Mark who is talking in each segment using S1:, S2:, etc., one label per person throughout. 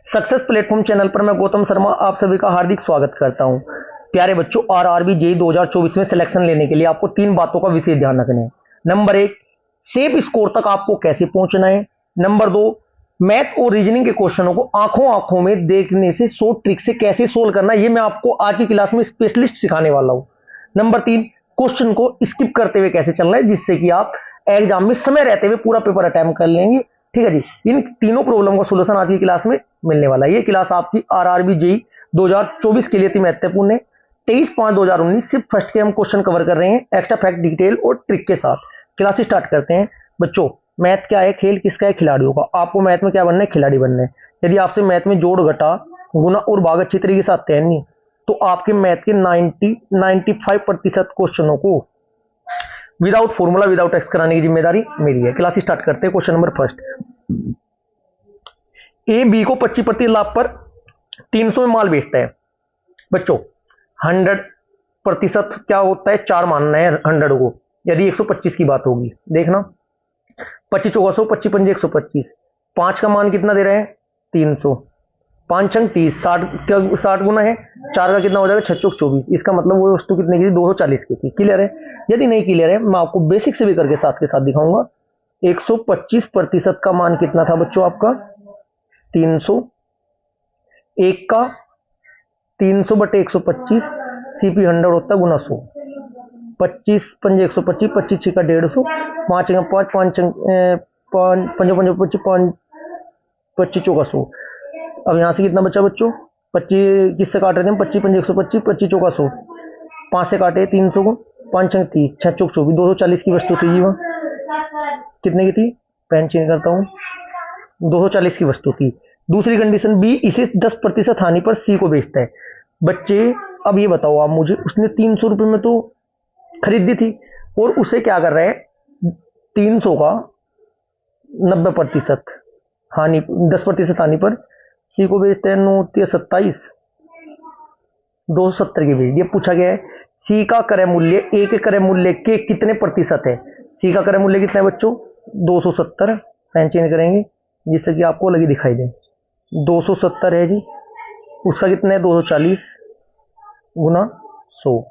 S1: Success platform channel पर मैं गौतम शर्मा आप सभी का हार्दिक स्वागत करता हूं। प्यारे बच्चों, आरआरबी जेईई 2024 में सिलेक्शन लेने के लिए आपको 3 बातों का विशेष ध्यान रखना है। नंबर 1, सेफ स्कोर तक आपको कैसे पहुंचना है। नंबर 2, मैथ और रीजनिंग के क्वेश्चनों को आंखों आंखों में देखने से शॉर्ट ट्रिक से कैसे सोल्व करना है, ये मैं आपको आज की क्लास में स्पेशलिस्ट सिखाने वाला हूं। नंबर 3, क्वेश्चन को स्किप करते हुए कैसे चलना है जिससे कि आप एग्जाम में समय रहते हुए पूरा पेपर अटेम्प्ट कर लेंगे। ठीक है जी, इन तीनों प्रॉब्लम का सॉल्यूशन आज की क्लास में मिलने वाला है। ये क्लास आपकी आरआरबी जेईई 2024 के लिए अति महत्वपूर्ण है। 23/5/2019 सिर्फ फर्स्ट के हम क्वेश्चन कवर कर रहे हैं, एक्स्ट्रा फैक्ट, डिटेल और ट्रिक के साथ। क्लास स्टार्ट करते हैं। बच्चों, मैथ क्या है, खेल किसका है, खिलाड़ियों का। आपको मैथ में क्या बनना है, खिलाड़ी बनना है। यदि आपसे मैथ में जोड़, घटा, गुना और भाग अच्छी तरीके से आते हैं नहीं, तो आपके मैथ के 95% क्वेश्चनों को विदाउट फॉर्मूला, विदाउट एक्स कराने की जिम्मेदारी मेरी है। क्लास स्टार्ट करते हैं। Question number first, A B को 25% लाभ पर 300 में माल बेचता है। बच्चों, 100% क्या होता है, 4 मानना है 100 को। यदि 125 की बात होगी, देखना 25 चौका 100, 25 पंजे 125, 5 का मान कितना दे रहे हैं, 300, 5 छंग 30, 60 गुना है 4 का कितना हो जाएगा, 6 चौक 24। इसका मतलब वो वस्तु कितने की थी, 240 की थी। क्लियर है। यदि नहीं क्लियर है, मैं आपको बेसिक से भी करके साथ के साथ दिखाऊंगा। 125% का मान कितना था बच्चों आपका, 300। एक का 300 बटे 125, सीपी 100 होता है, गुना 100। 25 पंजे 125, 25 छिका 150, 5 5 5 पंजो पंजो 25, 5 25 चौका 100। अब यहां से कितना बचा बच्चों, 25 किससे काट रहे थे हम, 25 पंजे 125, 25 चौका 100, 5 से काटे 300 को, 5 छंग 30, 6 चौक 24, 240 की वस्तु थी। वह कितने की थी, पेन चेंज करता हूं, 240 की वस्तु थी। दूसरी कंडीशन बी इसे 10% हानि पर सी को बेचता है। बच्चे, अब ये बताओ आप मुझे, उसने 300 रुपए में तो खरीदी थी और उसे क्या कर रहा है, 300 का 90% हानि, 10% हानि पर सी को बेचते हैं। 9 27, 270 की बेच दिया। पूछा गया है सी का क्रय मूल्य ए के क्रय मूल्य के कितने प्रतिशत है। सी का क्रय मूल्य कितना है बच्चों, 270। साइन चेंज करेंगे जिससे कि आपको लगी दिखाई दे, 270 है जी। उसका कितना है, 240 गुना 100।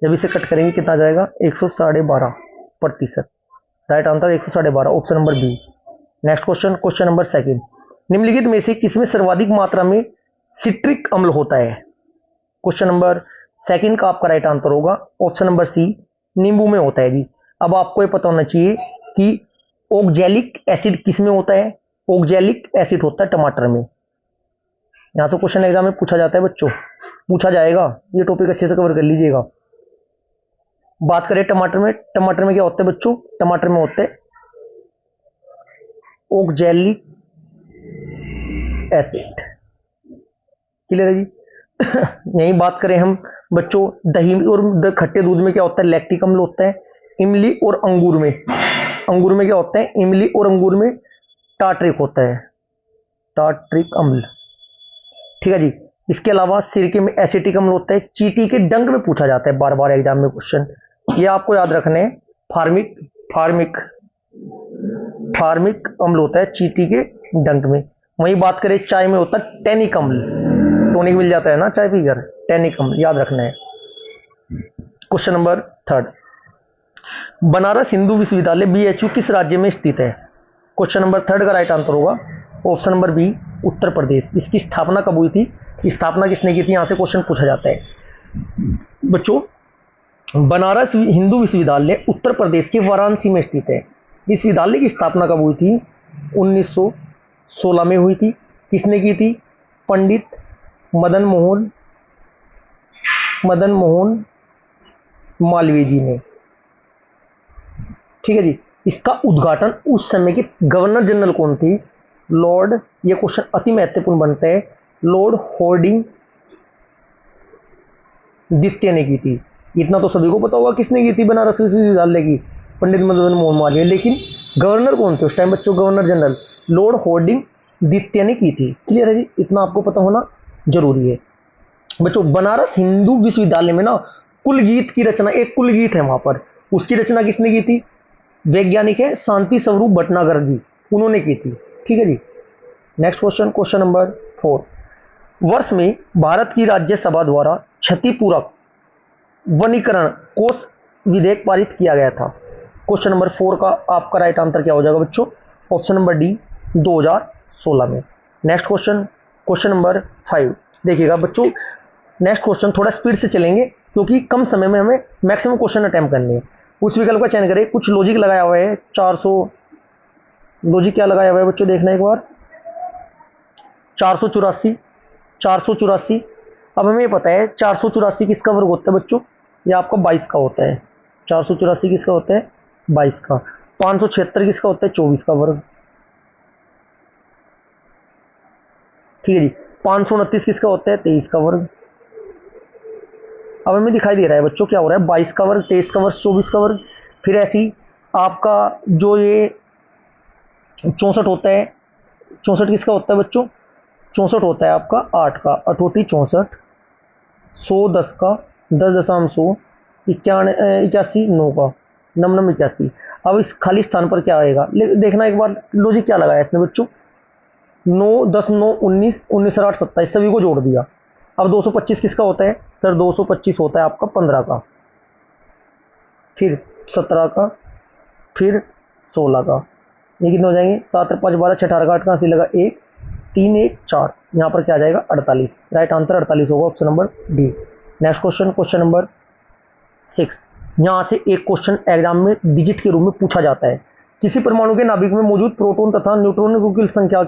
S1: जब इसे कट करेंगे कितना आ जाएगा, 112%। Right answer 112, option number B. Next question, question number second, निम्नलिखित में से किसमें सर्वाधिक मात्रा में सिट्रिक अम्ल होता है। क्वेश्चन नंबर सेकंड का आपका राइट आंसर होगा ऑप्शन नंबर सी, नींबू में होता है जी। अब आपको ये पता होना चाहिए कि ऑक्जेलिक एसिड किसमें होता है। ऑक्जेलिक एसिड होता है टमाटर में। यहां से क्वेश्चन एग्जाम में पूछा जाता है बच्चों, पूछा जाएगा, ये टॉपिक अच्छे से कवर कर लीजिएगा। बात करें टमाटर में, टमाटर में क्या होता है बच्चों, टमाटर में होते हैं ऑक्जेलिक एसिड। क्लियर है जी। यही बात करें हम बच्चों, दही और खट्टे दूध में क्या होता है, लैक्टिक अम्ल होता है। इमली और अंगूर में, अंगूर में क्या होता है, इमली और अंगूर में टार्ट्रिक होता है, टार्ट्रिक अम्ल। ठीक है जी। इसके अलावा सिरके में एसिटिक अम्ल होता है। चींटी के डंक में पूछा जाता है बार बार एग्जाम में क्वेश्चन, ये आपको याद रखने हैं। फार्मिक फार्मिक फार्मिक अम्ल होता है चींटी के डंक में। वही बात करें चाय में होता है टैनिक अम्ल, टॉनिक मिल जाता है ना चाय पीकर, टैनिक अम्ल याद रखना है। Question number third, Banaras Hindu विश्वविद्यालय बीएचयू किस राज्य में स्थित है। क्वेश्चन नंबर थर्ड का राइट आंसर होगा option number B, Uttar Pradesh. इसकी स्थापना कब हुई थी, स्थापना किसने की थी, यहां से क्वेश्चन पूछा जाता है बच्चों। बनारस हिंदू विश्वविद्यालय उत्तर प्रदेश के वाराणसी में स्थित है। इस विद्यालय की स्थापना कब हुई थी, 1916 में हुई थी। किसने की थी, पंडित मदन मोहन मालवीय जी ने। ठीक है जी। इसका उद्घाटन उस समय के गवर्नर जनरल कौन थी, लॉर्ड, ये क्वेश्चन अति महत्वपूर्ण बनता है, लॉर्ड हॉर्डिंग द्वितीय ने की थी। इतना तो सभी को पता होगा किसने की थी बनारस विश्वविद्यालय की, पंडित मदन मोहन मालवीय। लेकिन गवर्नर कौन थे उस टाइम बच्चों, गवर्नर जनरल लॉर्ड हॉर्डिंग द्वितीय ने की थी। क्लियर है जी, इतना आपको पता होना जरूरी है बच्चों। बनारस हिंदू विश्वविद्यालय में ना कुल गीत की रचना, एक कुल गीत है वहां पर, उसकी रचना किसने की थी, वैज्ञानिक है शांति स्वरूप भटनागर जी, उन्होंने की थी। ठीक है जी। नेक्स्ट क्वेश्चन, क्वेश्चन नंबर 4, वर्ष में भारत की राज्यसभा द्वारा क्षतिपूरक वनीकरण कोष विधेयक पारित किया गया था। क्वेश्चन नंबर 4 का आपका राइट आंसर क्या हो जाएगा बच्चों? ऑप्शन नंबर डी, 2016 में। नेक्स्ट क्वेश्चन, क्वेश्चन नंबर 5 देखिएगा बच्चों। नेक्स्ट क्वेश्चन थोड़ा स्पीड से चलेंगे क्योंकि कम समय में हमें मैक्सिमम क्वेश्चन अटेम्प्ट करने हैं। उस विकल्प का चयन करें। कुछ लॉजिक लगाया हुआ है 400, लॉजिक क्या लगाया हुआ है बच्चों देखना एक बार, 484, 484। अब हमें ये पता है 484 किसका वर्ग होता है बच्चों? ये आपका 22 का होता है। 484 किसका होता है? 22 का। 576 किसका होता है? 24 का वर्ग। ठीक है जी। 529 किसका होता है? 23 का वर्ग। अब हमें दिखाई दे रहा है बच्चों क्या हो रहा है, 22 का वर्ग, 23 का वर्ग, 24 का वर्ग। फिर ऐसी आपका जो ये 64 होता है, 64 किसका होता है बच्चों? 64 होता है आपका 8 का, 8 64, 100 10 का, 10.100, 81 9 का, 9 81। अब इस खाली स्थान पर क्या आएगा देखना एक बार, लॉजिक क्या लगाया इसने बच्चों? 9 10 9 19, 19 और 8 27, सभी को जोड़ दिया। अब 225 किसका होता है सर? 225 होता है आपका 15 का, फिर 17 का, फिर 16 का। ये कितने हो जाएंगे? 7 और 5 12, 6 18 का, 8 कहाँ से लगा? 1 3 1 4। यहाँ पर क्या आ जाएगा? 48। राइट आंसर 48 होगा, option number D. Next question, question number 6। यहाँ से एक क्वेश्चन एग्जाम में डिजिट के रूप में पूछा जाता है। किसी परमाणु के नाभिक में मौजूद प्रोटॉन तथा न्यूट्रॉन की कुल संख्या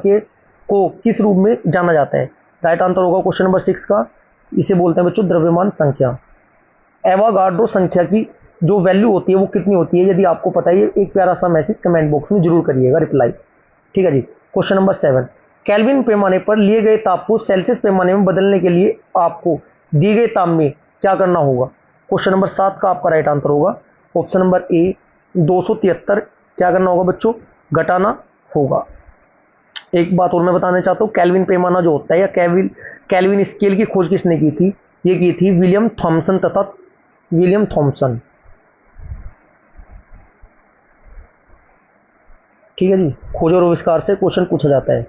S1: को किस रूप में जाना जाता है? राइट आंसर होगा क्वेश्चन नंबर 6 का, इसे बोलते हैं बच्चों द्रव्यमान संख्या। एवोगाड्रो संख्या की जो वैल्यू होती है वो कितनी होती है? यदि आपको पता है एक प्यारा सा मैसेज कमेंट बॉक्स में जरूर करिएगा रिप्लाई। ठीक है जी। क्वेश्चन नंबर 7, केल्विन पैमाने पर लिए गए ताप को सेल्सियस पैमाने में बदलने के लिए आपको दिए गए ताप में क्या करना होगा? क्वेश्चन नंबर 7 का आपका राइट आंसर होगा ऑप्शन नंबर ए, 273 क्या करना होगा बच्चों? घटाना होगा। एक बात और मैं बताना चाहता हूँ, केल्विन पैमाना जो होता है या केल्विन स्केल की खोज किसने की थी? ये की थी विलियम थॉमसन तथा विलियम थॉमसन। ठीक है जी। खोज और आविष्कार से क्वेश्चन पूछा जाता है।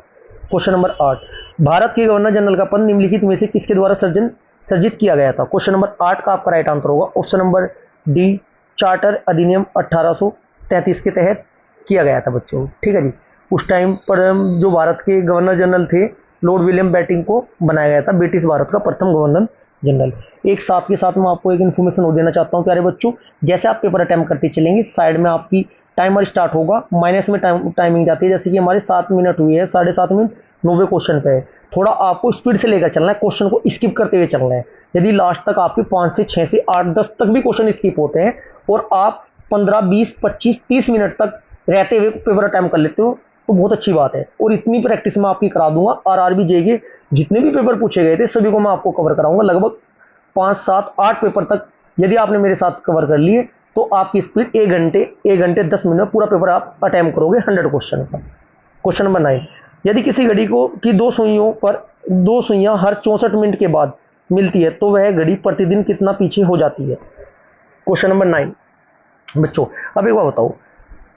S1: क्वेश्चन नंबर 8, भारत के गवर्नर जनरल का पद निम्नलिखित में से किसके द्वारा सर्जित किया गया था? क्वेश्चन नंबर 8 का आपका राइट आंसर होगा ऑप्शन नंबर डी, चार्टर अधिनियम 1833 के तहत किया गया था बच्चों। ठीक है जी। उस टाइम पर जो भारत के गवर्नर जनरल थे लॉर्ड विलियम बेंटिंक को बनाया गया था ब्रिटिश भारत का प्रथम गवर्नर जनरल। एक साथ के साथ मैं आपको एक इन्फॉर्मेशन और देना चाहता हूँ प्यारे बच्चों, जैसे आप पेपर अटेम्प्ट करते चलेंगे साइड में आपकी टाइमर स्टार्ट होगा, माइनस में टाइमिंग जाती है। जैसे कि हमारे 7 मिनट हुई है, 7.5 मिनट 90 क्वेश्चन पे है। थोड़ा आपको स्पीड से लेकर चलना है, क्वेश्चन को स्किप करते हुए चलना है। यदि लास्ट तक आपके 5 से 6 से 8 10 तक भी क्वेश्चन स्किप होते हैं और आप 15 20 25 30 मिनट तक रहते हुए पेपर अटेम्प्ट कर लेते हो तो बहुत अच्छी बात है। और इतनी प्रैक्टिस मैं आपकी करा दूंगा। आरआरबी जेईई जितने भी पेपर पूछे गए थे सभी को मैं आपको कवर कराऊंगा। लगभग 5 7 8 पेपर तक यदि आपने मेरे साथ कवर कर लिए तो आपकी स्पीड 1 घंटे 10 मिनट में पूरा पेपर आप अटेम्प्ट करोगे 100 क्वेश्चन का। क्वेश्चन नंबर 9, यदि किसी घड़ी को की 2 सुइयों पर 2 सुइयां हर 64 मिनट के बाद मिलती है तो वह घड़ी प्रतिदिन कितना पीछे हो जाती है? क्वेश्चन नंबर 9 बच्चों। अब एक बार बताओ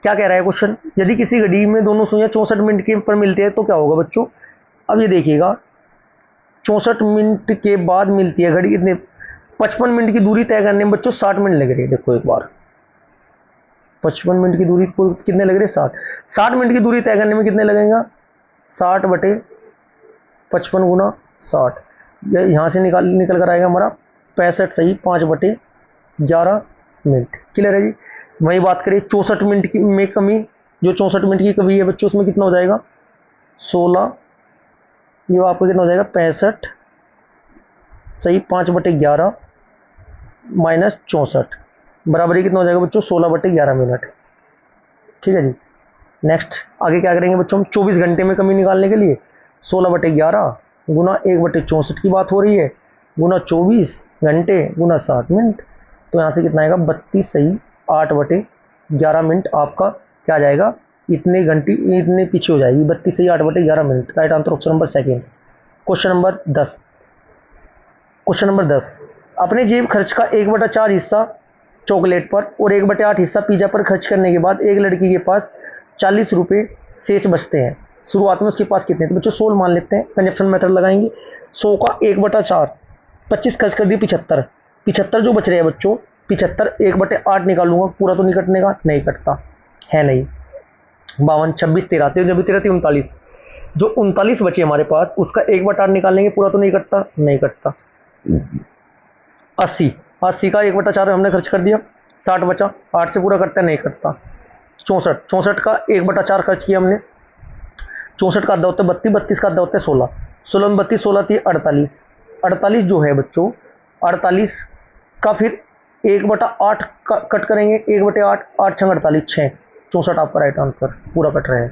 S1: क्या कह रहा है क्वेश्चन, यदि किसी घड़ी में दोनों सुइयां 64 मिनट के पर मिलते हैं तो क्या होगा बच्चों? अब ये देखिएगा 64 मिनट के बाद मिलती है घड़ी कितने 55 मिनट की दूरी तय करने में बच्चों 60 मिनट लग रही है। देखो एक बार 55 मिनट की दूरी को कितने लग रहे हैं? 60 मिनट की दूरी तय करने में कितने लगेगा? 60 बटे 55 गुना 60, यहाँ से निकल कर आएगा हमारा 65 सही 5 बटे 11 मिनट। क्लियर है जी। वही बात करें 64 मिनट की में कमी, जो 64 मिनट की कमी है बच्चों उसमें कितना हो जाएगा? 16, ये आपको कितना हो जाएगा? 65 सही 5 बटे 11 माइनस 64 बराबर कितना हो जाएगा बच्चों? 16 बटे 11 मिनट। ठीक है जी। नेक्स्ट आगे क्या करेंगे बच्चों हम? 24 घंटे में कमी निकालने के लिए 16 बटे 11 गुना 1 बटे 64 की बात हो रही है गुना 24 घंटे गुना 60 मिनट, तो यहाँ से कितना आएगा? 32 सही 8 बटे 11 मिनट आपका क्या आ जाएगा? इतने घंटे इतने पीछे हो जाएगी 32 सही 8 बटे 11 minute. Right answer option number second. Question number 10, question number 10, अपने जेब खर्च का 1/4 हिस्सा चॉकलेट पर और 1/8 हिस्सा पिज्जा पर खर्च करने के बाद एक लड़की के पास 40 रुपये शेष बचते हैं। शुरुआत में उसके पास कितने, तो बच्चों 16 मान लेते हैं, कंजप्शन मेथड लगाएंगे। 100 का 1/4, 25 खर्च कर दी 75, 75 जो बच रहे हैं बच्चों, 75 1/8 निकालूंगा, पूरा तो नहीं कटने का, नहीं कटता है नहीं। 52, 26, 13, 13 13 39, जो 39 बचे हमारे पास उसका 1/8 निकालेंगे, पूरा तो नहीं कटता, नहीं कटता। 80, 80 का 1/4 हमने खर्च कर दिया, 60 बचा, 8 से पूरा कटता है, नहीं कटता। 64, 64 का 1/4 खर्च किया हमने, 64 का आधा होता है 32, 32 का आधा होता है 16, 16 में 32, 16 थी 48, 48 जो है बच्चों, 48 का फिर 1/8 कट करेंगे, 1/8, 8 6 48, 6, 64 आपका राइट आंसर पूरा कट रहा है।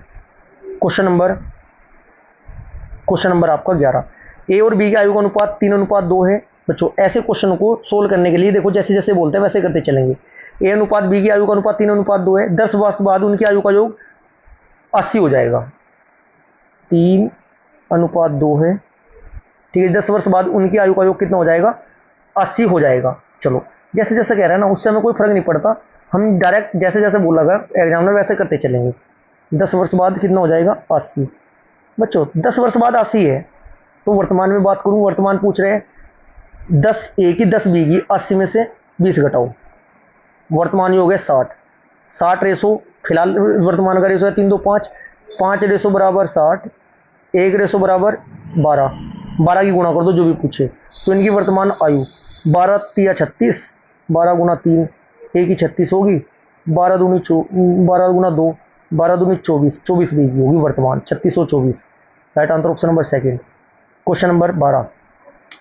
S1: क्वेश्चन नंबर आपका 11, ए और बी की आयु का अनुपात 3:2 है बच्चों। ऐसे क्वेश्चन को सोल्व करने के लिए देखो जैसे जैसे बोलते हैं वैसे करते चलेंगे। ए अनुपात बी की आयु का अनुपात 3:2 है, 10 वर्ष बाद उनकी आयु का योग 80 हो जाएगा। 3:2 है, ठीक है, 10 वर्ष बाद उनकी आयु का योग कितना हो जाएगा, 80 हो जाएगा। चलो जैसे जैसे कह रहा है ना उससे हमें कोई फर्क नहीं पड़ता, हम डायरेक्ट जैसे जैसे बोला गया एग्जाम में वैसे करते चलेंगे। 10 वर्ष बाद कितना हो जाएगा, 80 बच्चों। 10 वर्ष बाद 80 है तो वर्तमान में बात करूं, वर्तमान पूछ रहे हैं 10 ए की 10 बी की, 80 में से 20 घटाओ, वर्तमान योग है 60, 60 रेशो, फिलहाल वर्तमान का रेशो है 3 2 5, 5 रेशो बराबर 60, 1 रेशो बराबर 12, 12 की गुणा कर दो जो भी पूछे। तो इनकी वर्तमान आयु 12 3 36, 12 गुना 3, एक ही 36 होगी, 12 दूनी 12 गुना 2, 12 दूनी 24, 24 बी की होगी वर्तमान, 3624। Right answer option number second. Question number 12,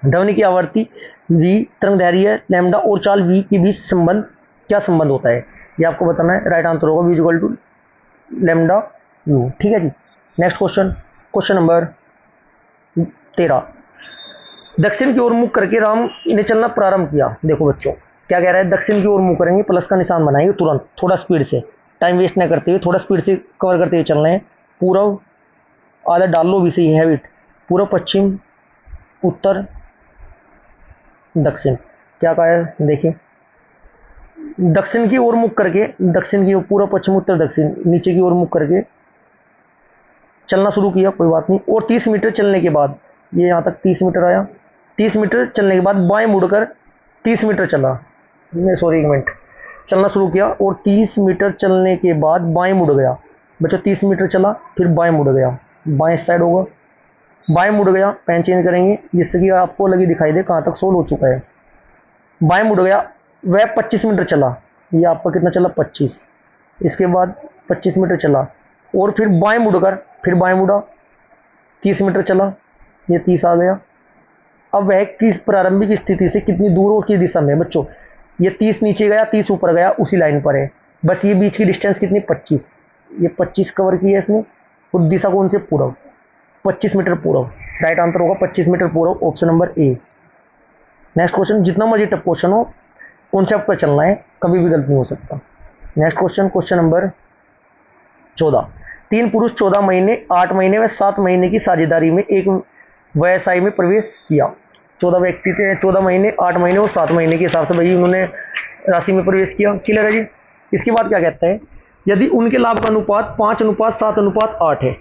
S1: ध्वनि की आवृत्ति v, तरंग दैर्घ्य लैम्डा और चाल v के बीच संबंध, क्या संबंध होता है ये आपको बताना है। राइट आंसर होगा v equal to lambda u। ठीक है जी। नेक्स्ट क्वेश्चन नंबर 13, दक्षिण की ओर मुख करके राम ने चलना प्रारंभ किया। देखो बच्चों क्या कह रहा है, दक्षिण की ओर मुख करेंगे, प्लस का निशान बनाएंगे तुरंत, थोड़ा स्पीड से, टाइम वेस्ट ना करते हुए थोड़ा स्पीड से कवर करते हुए चलना है। पूर्व आधा डाल लो, भी सही हैबिट, पूर्व पश्चिम उत्तर दक्षिण, क्या कहा है देखिए, दक्षिण की ओर मुख करके, दक्षिण की ओर, पूर्व पश्चिम उत्तर दक्षिण, नीचे की ओर मुख करके चलना शुरू किया, कोई बात नहीं। और 30 मीटर चलने के बाद, ये यहाँ तक 30 मीटर आया, 30 मीटर चलने के बाद बाएं मुड़कर 30 मीटर चला, सॉरी 1 मिनट, चलना शुरू किया और 30 मीटर चलने के बाद बाएं मुड़ गया बच्चों, 30 मीटर चला फिर बाएं मुड़ गया, बाएं साइड होगा, बाएं मुड़ गया, पेन चेंज करेंगे जिससे कि आपको लगी दिखाई दे कहाँ तक सोल्व हो चुका है। बाएं मुड़ गया, वह 25 मीटर चला, ये आपका कितना चला 25, इसके बाद 25 मीटर चला और फिर बाएं मुड़कर फिर बाएं मुड़ा, 30 मीटर चला, ये 30 आ गया। अब वह किस प्रारंभिक स्थिति से कितनी दूर और किस दिशा में बच्चों, ये 30 नीचे गया 30 ऊपर गया, उसी लाइन पर है, बस ये बीच की डिस्टेंस कितनी 25, ये 25 कवर की है इसने, और दिशा कौन से, पूर्व, 25 मीटर पूर्व। राइट आंसर होगा 25 मीटर पूर्व, ऑप्शन नंबर ए। नेक्स्ट क्वेश्चन, जितना मर्जी टफ क्वेश्चन हो कॉन्सेप्ट पर चलना है, कभी भी गलत नहीं हो सकता। नेक्स्ट क्वेश्चन नंबर 14, 3 पुरुष 14 महीने 8 महीने व 7 महीने की साझेदारी में एक व्यवसाय में प्रवेश किया। 14 व्यक्ति थे, 14 महीने 8 महीने और 7 महीने के हिसाब से भाई उन्होंने राशि में प्रवेश किया। क्लियर है जी। इसके बाद क्या कहता है, यदि उनके लाभ का अनुपात 5:7:8 है,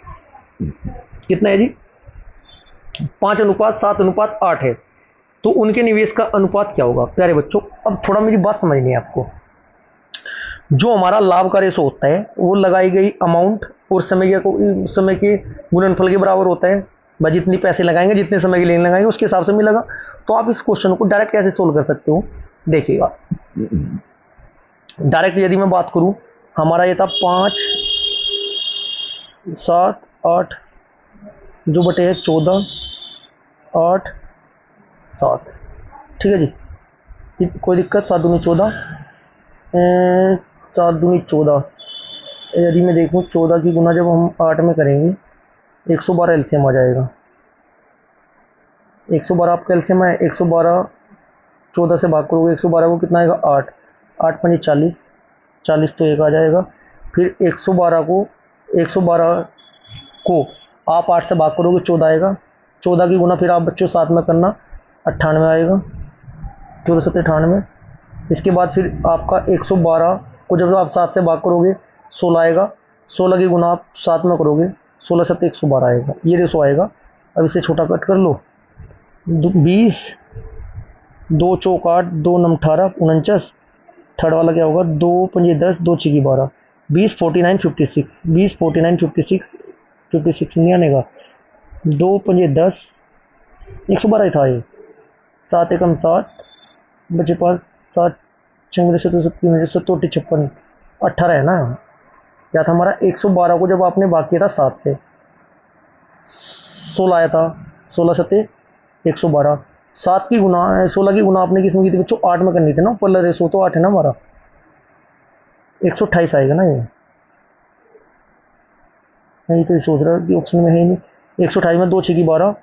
S1: कितना है जी, 5:7:8 है, तो उनके निवेश का अनुपात क्या होगा। प्यारे बच्चों अब थोड़ा मेरी बात समझनी है आपको, जो हमारा लाभ का रेशो होता है वो लगाई गई अमाउंट और समय के गुणनफल के बराबर होता है। भाई जितनी पैसे लगाएंगे, जितने समय के लिए लगाएंगे, उसके हिसाब से मिलेगा। तो आप इस क्वेश्चन को डायरेक्ट कैसे सोल्व कर सकते हो, देखिएगा। डायरेक्ट यदि मैं बात करूं, हमारा ये था 5 7 8 जो बटे है 14 8 7, ठीक है जी, कोई दिक्कत, 7 दूनी 14, 7 दूनी 14, यदि मैं देखूं 14 की गुना जब हम 8 में करेंगे 112 एलसीएम आ जाएगा। 112 आपका एलसीएम है, 112 14 से भाग करोगे, 112 को कितना आएगा 8, 8 5 40, 40 तो 1 आ जाएगा। फिर 112 को आप 8 से भाग करोगे 14 आएगा, 14 की गुना फिर आप बच्चों 7 में करना, 98 आएगा, 14 7 98। इसके बाद फिर आपका 112 को जब आप 7 से भाग करोगे 16 आएगा, 16 की गुना आप 7 में करोगे 16 7 112 आएगा, ये रेशो आएगा। अब इसे छोटा कट कर लो, 20, 2 चौक 8, 2 नम 18 49, थर्ड वाला क्या होगा, 2 पंजे 10, 2 छक्की 12, 20 49 56, 20 49 56, 56 नहीं आने का, 2 पंजे 10, 112 ही था ये, 7 एकम 7, बचे पास 7 छंग 7 7 56, 18 है ना। क्या था हमारा, 112 को जब आपने भाग किया था 7 से, 16 आया था, 16 सत्ते 112, 7 की गुना 16 की गुना आपने किसमें की थी बच्चों, 8 में करनी थी ना, पहले रेशो तो 8 है ना हमारा, 128 आएगा ना ये। नहीं तो ये सोच रहा है कि ऑप्शन में है ही नहीं, 128 में 2 छक्की 12,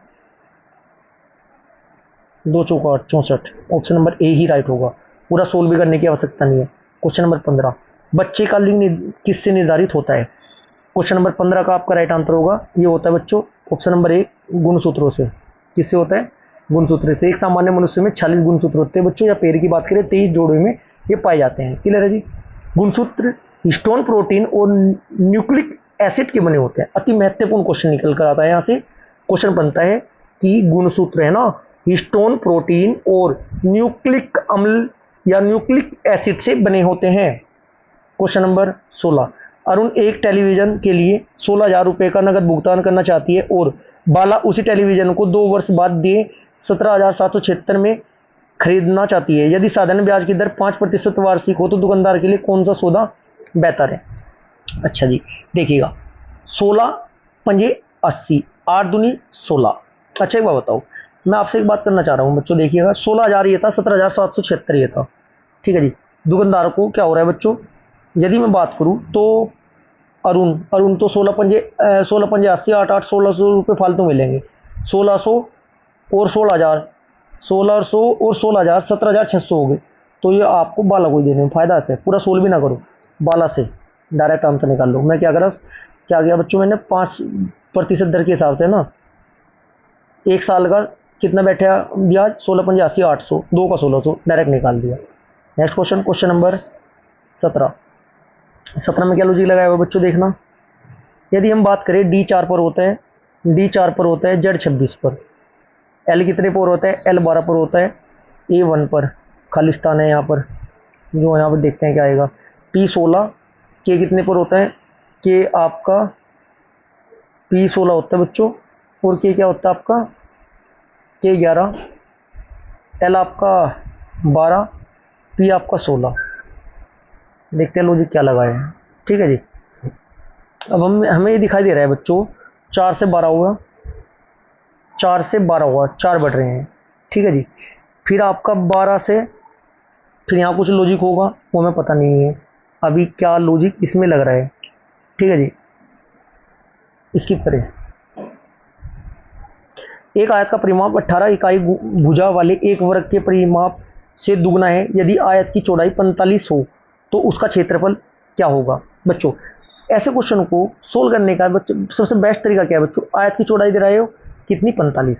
S1: 2 चौक 8 64, ऑप्शन नंबर ए ही राइट होगा। पूरा सोल्व भी करने की आवश्यकता नहीं है। क्वेश्चन नंबर 15, बच्चे का लिंग किससे निर्धारित होता है। क्वेश्चन नंबर 15 का आपका राइट आंसर होगा, ये होता है बच्चों ऑप्शन नंबर ए, गुणसूत्रों से। किससे होता है, गुणसूत्र से। एक सामान्य मनुष्य में 46 गुणसूत्र होते हैं बच्चों, या पैर की बात करें 23 जोड़े में ये पाए जाते हैं। क्लियर है जी। गुणसूत्र हिस्टोन प्रोटीन और न्यूक्लिक एसिड के बने होते हैं। अति महत्वपूर्ण क्वेश्चन निकल कर आता है यहाँ से। क्वेश्चन बनता है कि गुणसूत्र है ना, हिस्टोन प्रोटीन और न्यूक्लिक अम्ल या न्यूक्लिक एसिड से बने होते हैं। क्वेश्चन नंबर 16, अरुण एक टेलीविजन के लिए 16,000 रुपये का नगद भुगतान करना चाहती है और बाला उसी टेलीविजन को 2 वर्ष बाद दे 17,776 में खरीदना चाहती है। यदि साधारण ब्याज की दर 5% वार्षिक हो तो दुकानदार के लिए कौन सा सौदा बेहतर है। अच्छा जी, देखिएगा 16 पंजे 80, 8 दूनी 16। अच्छा एक बात बताओ, मैं आपसे एक बात करना चाह रहा हूँ बच्चों, देखिएगा 16,000 ये था, 17,776 ये था, ठीक है जी। दुकानदार को क्या हो रहा है बच्चों, यदि मैं बात करूँ तो अरुण तो 16 पंजे 80, 8 8 1600 रुपये फालतू मिलेंगे, 1600 और 16,000, 1600 और 16,000 17,600 हो गए। तो ये आपको बाला को ही देने में फायदा है। पूरा सोल्व भी ना करो, बाला से डायरेक्ट आंसर निकाल लो। मैं क्या करा, क्या किया बच्चों, मैंने 5% दर के हिसाब से ना, एक साल का कितना बैठा ब्याज, 16 पंजे 80 800, 2 का 1600 डायरेक्ट निकाल दिया। Next question, question number 17। 17 में क्या लॉजिक लगाया हुआ बच्चों, देखना। यदि हम बात करें D4 पर होता है, D4 पर होता है Z26 पर, L कितने पर होता है, L12 पर होता है, A1 पर खालिस्तान है यहाँ पर, जो यहाँ पर देखते हैं क्या आएगा, P16 के कितने पर होता है, के आपका P16 होता है बच्चों, और के क्या होता है आपका, के 11, L आपका 12, P आपका 16। देखते हैं लॉजिक क्या लगाए हैं, ठीक है जी। अब हमें ये दिखाई दे रहा है बच्चों 4 से 12 हुआ, 4 से 12 हुआ, 4 बढ़ रहे हैं, ठीक है जी। फिर आपका 12 से, फिर यहाँ कुछ लॉजिक होगा वो हमें पता नहीं है अभी क्या लॉजिक इसमें लग रहा है, ठीक है जी। इसकी करें, एक आयत का परिमाप 18 इकाई भुजा वाले एक वर्ग के परिमाप से दुगना है। यदि आयत की चौड़ाई 45 हो तो उसका क्षेत्रफल क्या होगा। बच्चों ऐसे क्वेश्चन को सोल्व करने का बच्चों सबसे बेस्ट तरीका क्या है बच्चों, आयत की चौड़ाई दे रहे हो कितनी, 45।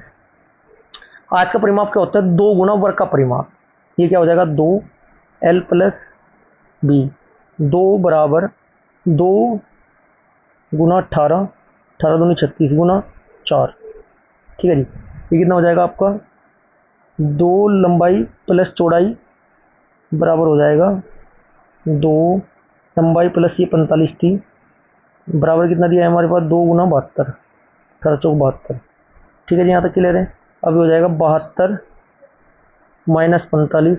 S1: आयत का परिमाप क्या होता है, 2 गुना वर्ग का परिमाप। ये क्या हो जाएगा, 2L प्लस B, 2 बराबर 2 गुना 18, 18 दूनी 36 गुना 4, ठीक है जी। ये कितना हो जाएगा आपका, 2 लंबाई प्लस चौड़ाई बराबर हो जाएगा 2 लंबाई प्लस ये 45 थी, बराबर कितना दिया है हमारे पास, 2 गुना 72, 18 चौक 72, ठीक है जी। यहाँ तक क्लियर है। अब हो जाएगा 72 माइनस 45,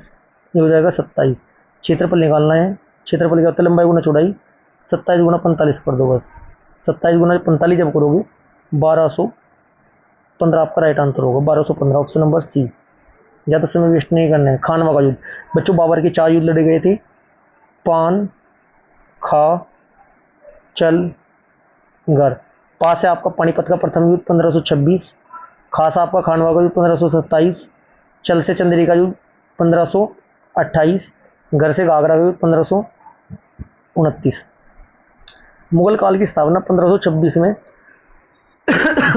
S1: ये हो जाएगा 27। क्षेत्रफल निकालना है, क्षेत्रफल क्या होता है, लंबाई गुना चौड़ाई, 27 गुना 45 कर दो बस, 27 गुना 45 जब करोगे 1215 आपका राइट आंसर होगा, 1215 ऑप्शन नंबर सी। ज़्यादा समय वेस्ट नहीं करना है। खानवा का युद्ध बच्चों, बाबर के 4 युद्ध लड़े गए थे, पान खा चल घर। पा से आपका पानीपत का प्रथम युद्ध 1526, खा से आपका खानवा का युद्ध 1527, चल से चंदेरी का युद्ध 1528, घर से घाघरा का युद्ध 1529। मुगल काल की स्थापना 1526 में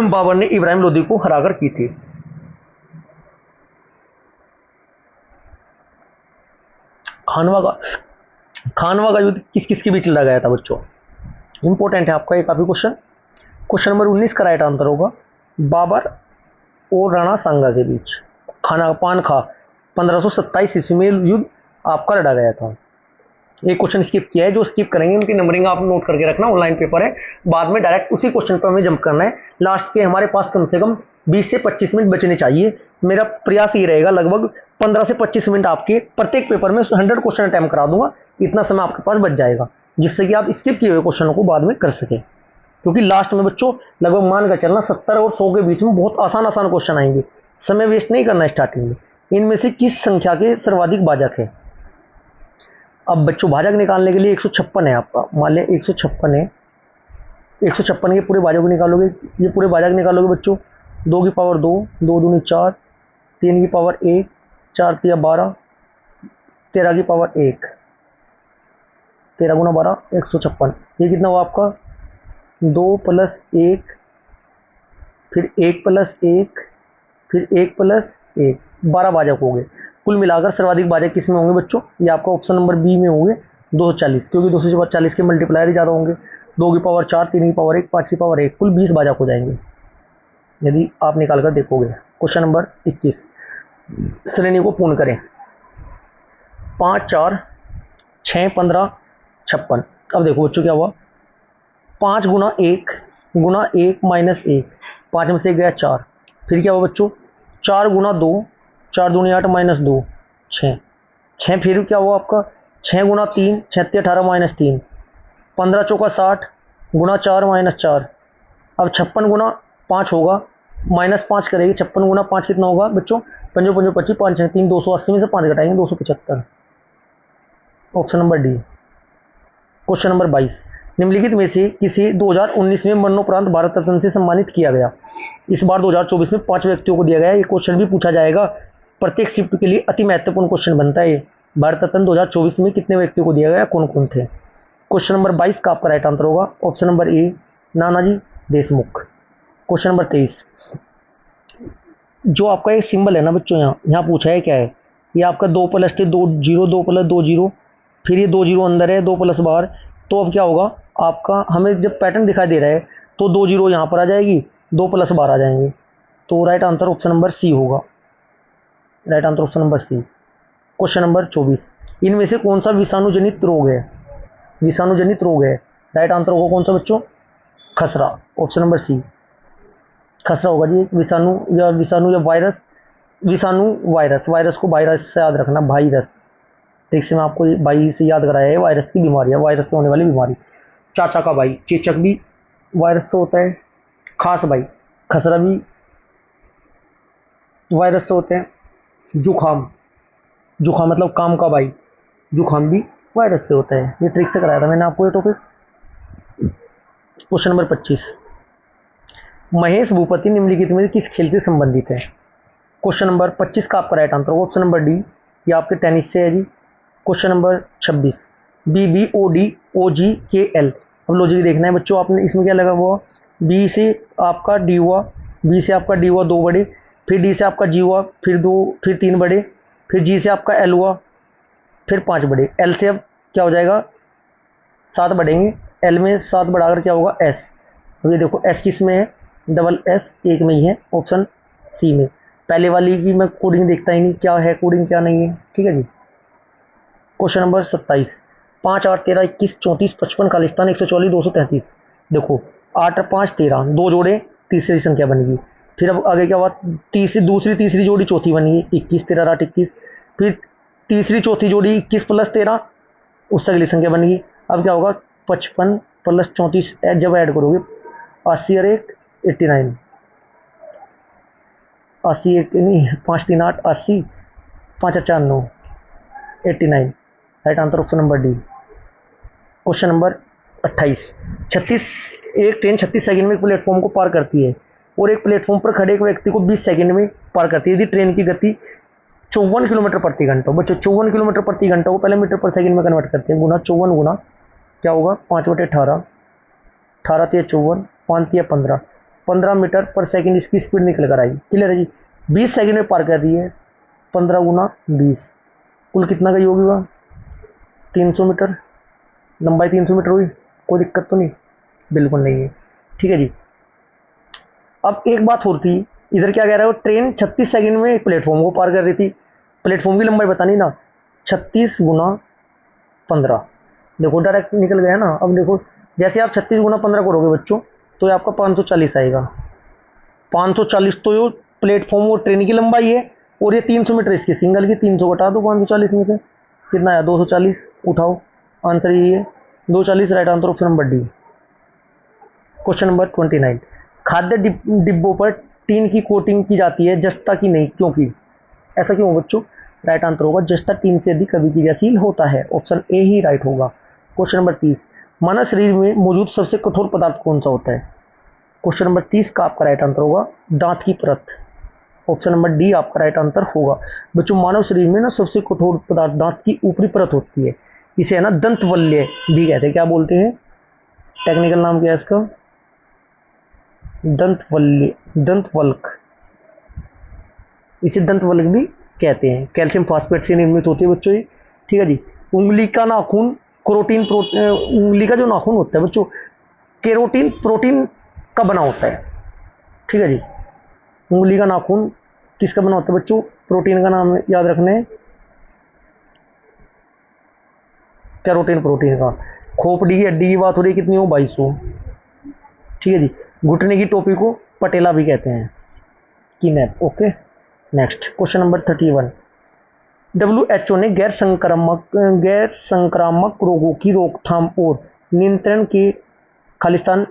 S1: बाबर ने इब्राहिम लोदी को हराकर की थी। खानवा का युद्ध किस किस के बीच लड़ा गया था बच्चों, इंपॉर्टेंट है आपका ये काफी क्वेश्चन। क्वेश्चन नंबर 19 का राइट आंसर होगा बाबर और राणा सांगा के बीच खाना पान खा 1527 ईस्वी में युद्ध आपका लड़ा गया था। एक क्वेश्चन स्किप किया है, जो स्किप करेंगे उनकी नंबरिंग आप नोट करके रखना, ऑनलाइन पेपर है, बाद में डायरेक्ट उसी क्वेश्चन पर हमें जंप करना है। लास्ट के हमारे पास कम से कम 20 से 25 मिनट बचने चाहिए। मेरा प्रयास ये रहेगा लगभग 15 से 25 मिनट आपके प्रत्येक पेपर में 100 क्वेश्चन अटेम्प्ट करा दूंगा, इतना समय आपके पास बच जाएगा, जिससे कि आप स्किप किए हुए क्वेश्चनों को बाद में कर सके। क्योंकि लास्ट में बच्चों लगभग मान कर चलना 70 और 100 के बीच में बहुत आसान आसान क्वेश्चन आएंगे, समय वेस्ट नहीं करना स्टार्टिंग में। इनमें से किस संख्या के सर्वाधिक भाजक है? अब बच्चों भाजक निकालने के लिए 156 है आपका, मान लिया 156 है, 156 के पूरे भाजक को निकालोगे, ये पूरे भाजक निकालोगे बच्चों, 2 की पावर 2, 2 दूनी 4, 3 की पावर 1, 4 तिया 12, 13 की पावर 1, 13 गुना 12 156। ये कितना हुआ आपका? 2 प्लस 1, फिर 1 प्लस 1, फिर 1 प्लस 1, 12 भाजक हो गए। कुल मिलाकर सर्वाधिक भाजक किस में होंगे बच्चों? ये आपका ऑप्शन नंबर बी में होंगे 240, क्योंकि 240 के मल्टीप्लायर ही ज़्यादा होंगे। 2 की पावर 4, 3 की पावर 1, 5 की पावर 1, कुल 20 भाजक हो जाएंगे यदि आप निकाल कर देखोगे। क्वेश्चन नंबर 21, श्रेणी को पूर्ण करें। 5, 4, 6, 15, 56। अब देखो बच्चों क्या हुआ, 5 गुना 1 माइनस 1, 5 में से 1 गया 4, फिर क्या हुआ बच्चों 4 गुना 2, 4 दूनी 8 माइनस 2, 6, 6, फिर क्या हुआ आपका 6 गुना 3, 6 18 माइनस 3, 15 चौका 60 गुना 4 माइनस 4। अब 56 गुना 5 होगा, माइनस 5 करेगी, 56 गुना 5 कितना होगा बच्चों? 5 5 25, 5 6 3, 280 में से 5 घटाएंगे 275, option number D. Question number 22, निम्नलिखित में से किसी 2019 में मरणोपरांत भारत रत्न से सम्मानित किया गया? इस बार 2024 में 5 व्यक्तियों को दिया गया है। ये क्वेश्चन भी पूछा जाएगा, प्रत्येक शिफ्ट के लिए अति महत्वपूर्ण क्वेश्चन बनता है। भारत रत्न 2024 में कितने व्यक्तियों को दिया गया, कौन कौन थे? क्वेश्चन नंबर 22 का आपका राइट आंसर होगा ऑप्शन नंबर ए, नानाजी देशमुख। क्वेश्चन नंबर 23, जो आपका एक सिंबल है ना बच्चों, यहाँ पूछा है क्या है, ये आपका 2 प्लस 2 जीरो, 2 प्लस 2 जीरो, फिर ये 2 जीरो अंदर है, 2 प्लस बाहर, तो अब क्या होगा आपका, हमें जब पैटर्न दिखाई दे रहा है तो 2 जीरो यहाँ पर आ जाएगी, 2 प्लस बाहर आ जाएंगे, तो right answer option number C होगा, right answer option number C. Question number 24, इनमें से कौन सा विषाणुजनित रोग है? विषाणुजनित रोग है, राइट आंसर होगा कौन सा बच्चों? खसरा, ऑप्शन नंबर सी, खसरा होगा जी। विषाणु या वायरस, विषाणु वायरस, वायरस को वायरस से याद रखना, वायरस, ठीक से मैं आपको भाई से याद कराया है, वायरस की बीमारी है, वायरस से होने वाली बीमारी। चाचा का भाई चेचक भी वायरस से होता है, खास भाई खसरा भी वायरस से होते हैं, जुखाम, जुखाम मतलब काम का भाई, जुखाम भी वायरस से होता है। ये ट्रिक से कराया था मैंने आपको ये topic. Question number 25, Mahesh Bhupathi निम्नलिखित में किस खेल से संबंधित है? क्वेश्चन नंबर 25 का आपका राइट आंसर होगा ऑप्शन नंबर डी, ये आपके टेनिस से है जी। Question number 26, BBOD OGKL। अब लॉजिक देखना है बच्चों, आपने इसमें क्या लगा हुआ, बी से आपका डी हुआ, बी से आपका डी हुआ 2 बड़े, फिर डी से आपका जी हुआ, फिर 2, फिर 3 बड़े, फिर जी से आपका एल हुआ, फिर 5 बड़े, एल से अब क्या हो जाएगा 7 बढ़ेंगे, एल में 7 बढ़ाकर क्या होगा एस। अब ये देखो एस किस में है, डबल एस एक में ही है, ऑप्शन सी में। पहले वाली की मैं कोडिंग देखता ही नहीं, क्या है कोडिंग क्या नहीं है, ठीक है जी। Question number 27, 5 8 13 21 34 55 Khalistan 144 233। देखो 8 5 13, 2 जोड़े तीसरी संख्या बनेगी, फिर अब आगे क्या हुआ, तीसरी जोड़ी चौथी बनेगी, 21 13 8 21, फिर तीसरी चौथी जोड़ी 21 प्लस 13, उससे अगली संख्या बनेगी। अब क्या होगा 55 प्लस 34 जब ऐड करोगे 80 और 1 89, 80 एक नहीं 5 3 8 80, 5 4 9 89, right answer option number D. Question number 28, 36 एक ट्रेन 36 सेकंड में एक प्लेटफॉर्म को पार करती है और एक प्लेटफॉर्म पर खड़े एक व्यक्ति को 20 सेकंड में पार करती है। यदि ट्रेन की गति 54 किलोमीटर प्रति घंटा हो, बच्चों 54 किलोमीटर प्रति घंटा को पहले मीटर पर सेकंड में कन्वर्ट करते हैं, गुना 54 गुना क्या होगा 5/18, 18 3 54, 5 3 15, 15 मीटर पर सेकंड इसकी स्पीड निकल कर आएगी। क्लियर है जी, 20 सेकंड में पार कर रही है, 15 गुना 20, कुल कितना का योग हुआ 300 मीटर, लंबाई 300 मीटर हुई, कोई दिक्कत तो नहीं, बिल्कुल नहीं है, ठीक है जी। अब एक बात और थी, इधर क्या कह रहा है वो, ट्रेन 36 सेकंड में एक प्लेटफॉर्म को पार कर रही थी। प्लेटफॉर्म की लंबाई बतानी ना, 36 गुना 15, देखो डायरेक्ट निकल गया ना। अब देखो जैसे आप 36 गुना 15 करोगे बच्चों, तो ये आपका 540 आएगा। 540 तो ये प्लेटफॉर्म और ट्रेन की लंबाई है, और ये 300 मीटर इसकी सिंगल की। 300 घटा दो 540 में से, कितना आया 240, उठाओ आंसर यही है 240, right answer option number D. Question number 29, खाद्य डिब्बों पर टीन की कोटिंग की जाती है, जस्ता की नहीं, क्योंकि? ऐसा क्यों बच्चों? राइट आंसर होगा जस्ता टीन से अधिक अभिक्रियाशील होता है, ऑप्शन ए ही राइट होगा। क्वेश्चन नंबर 30, मानव शरीर में मौजूद सबसे कठोर पदार्थ कौन सा होता है? क्वेश्चन नंबर 30 का आपका राइट आंसर होगा दांत की परत, ऑप्शन नंबर डी आपका राइट आंसर होगा। बच्चों मानव शरीर में ना सबसे कठोर पदार्थ दांत की ऊपरी परत होती है, इसे है ना दंतवल्य भी कहते हैं। क्या बोलते हैं? टेक्निकल नाम क्या है इसका? दंतवल्य, दंतवल्क, इसे दंतवल्क भी कहते हैं। कैल्शियम फास्फेट से निर्मित होती है बच्चों ये, ठीक है जी। उंगली का नाखून कैरोटीन उंगली का जो नाखून होता है बच्चों, कैरोटीन प्रोटीन का बना होता है, ठीक है जी। उंगली का नाखून किसका बना होता है बच्चों? प्रोटीन का नाम याद रखना है, कैरोटीन प्रोटीन का। खोपड़ी की हड्डी की बात हो रही है, कितनी हो? 2200, ठीक है जी। घुटने की टोपी को पटेला भी कहते हैं, किनैप, okay. Next question number 31, WHO ने गैर संक्रामक रोगों की रोकथाम और नियंत्रण के खालिस्तान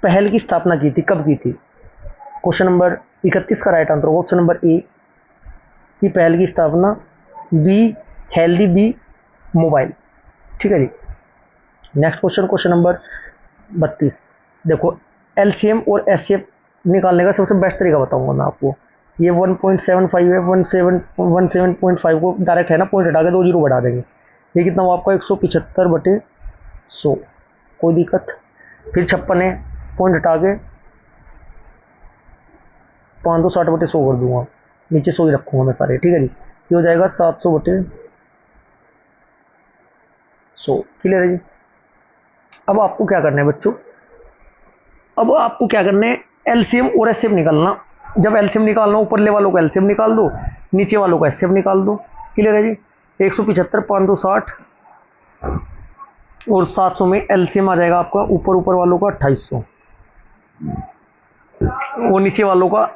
S1: पहल की स्थापना की थी, कब की थी? क्वेश्चन नंबर 31 का राइट आंसर होगा ऑप्शन नंबर ए की पहल की स्थापना, बी हेल्दी बी मोबाइल, ठीक है जी। नेक्स्ट क्वेश्चन नंबर 32, देखो एलसीएम और एचसीएफ निकालने का सबसे बेस्ट तरीका बताऊंगा मैं आपको। ये 1.75 है, 17.5 को डायरेक्ट है ना पॉइंट हटा के 2 जीरो बढ़ा देंगे, ये कितना हुआ आपका 175/100, कोई दिक्कत? फिर 56 है, पॉइंट हटा के 560/100 कर दूंगा, नीचे 100 ही रखूंगा मैं सारे, ठीक है जी। ये हो जाएगा 700/100, क्लियर है जी। अब आपको क्या करना है बच्चों? अब आपको क्या करना है, एलसीएम और एचसीएफ निकालना। जब एलसीएम निकालना, ऊपरले वालों का एलसीएम निकाल दो, नीचे वालों का एचसीएफ निकाल दो, क्लियर है जी। 175, 560 और 700 में एलसीएम आ जाएगा आपका, ऊपर वालों का 2800 और नीचे वालों का।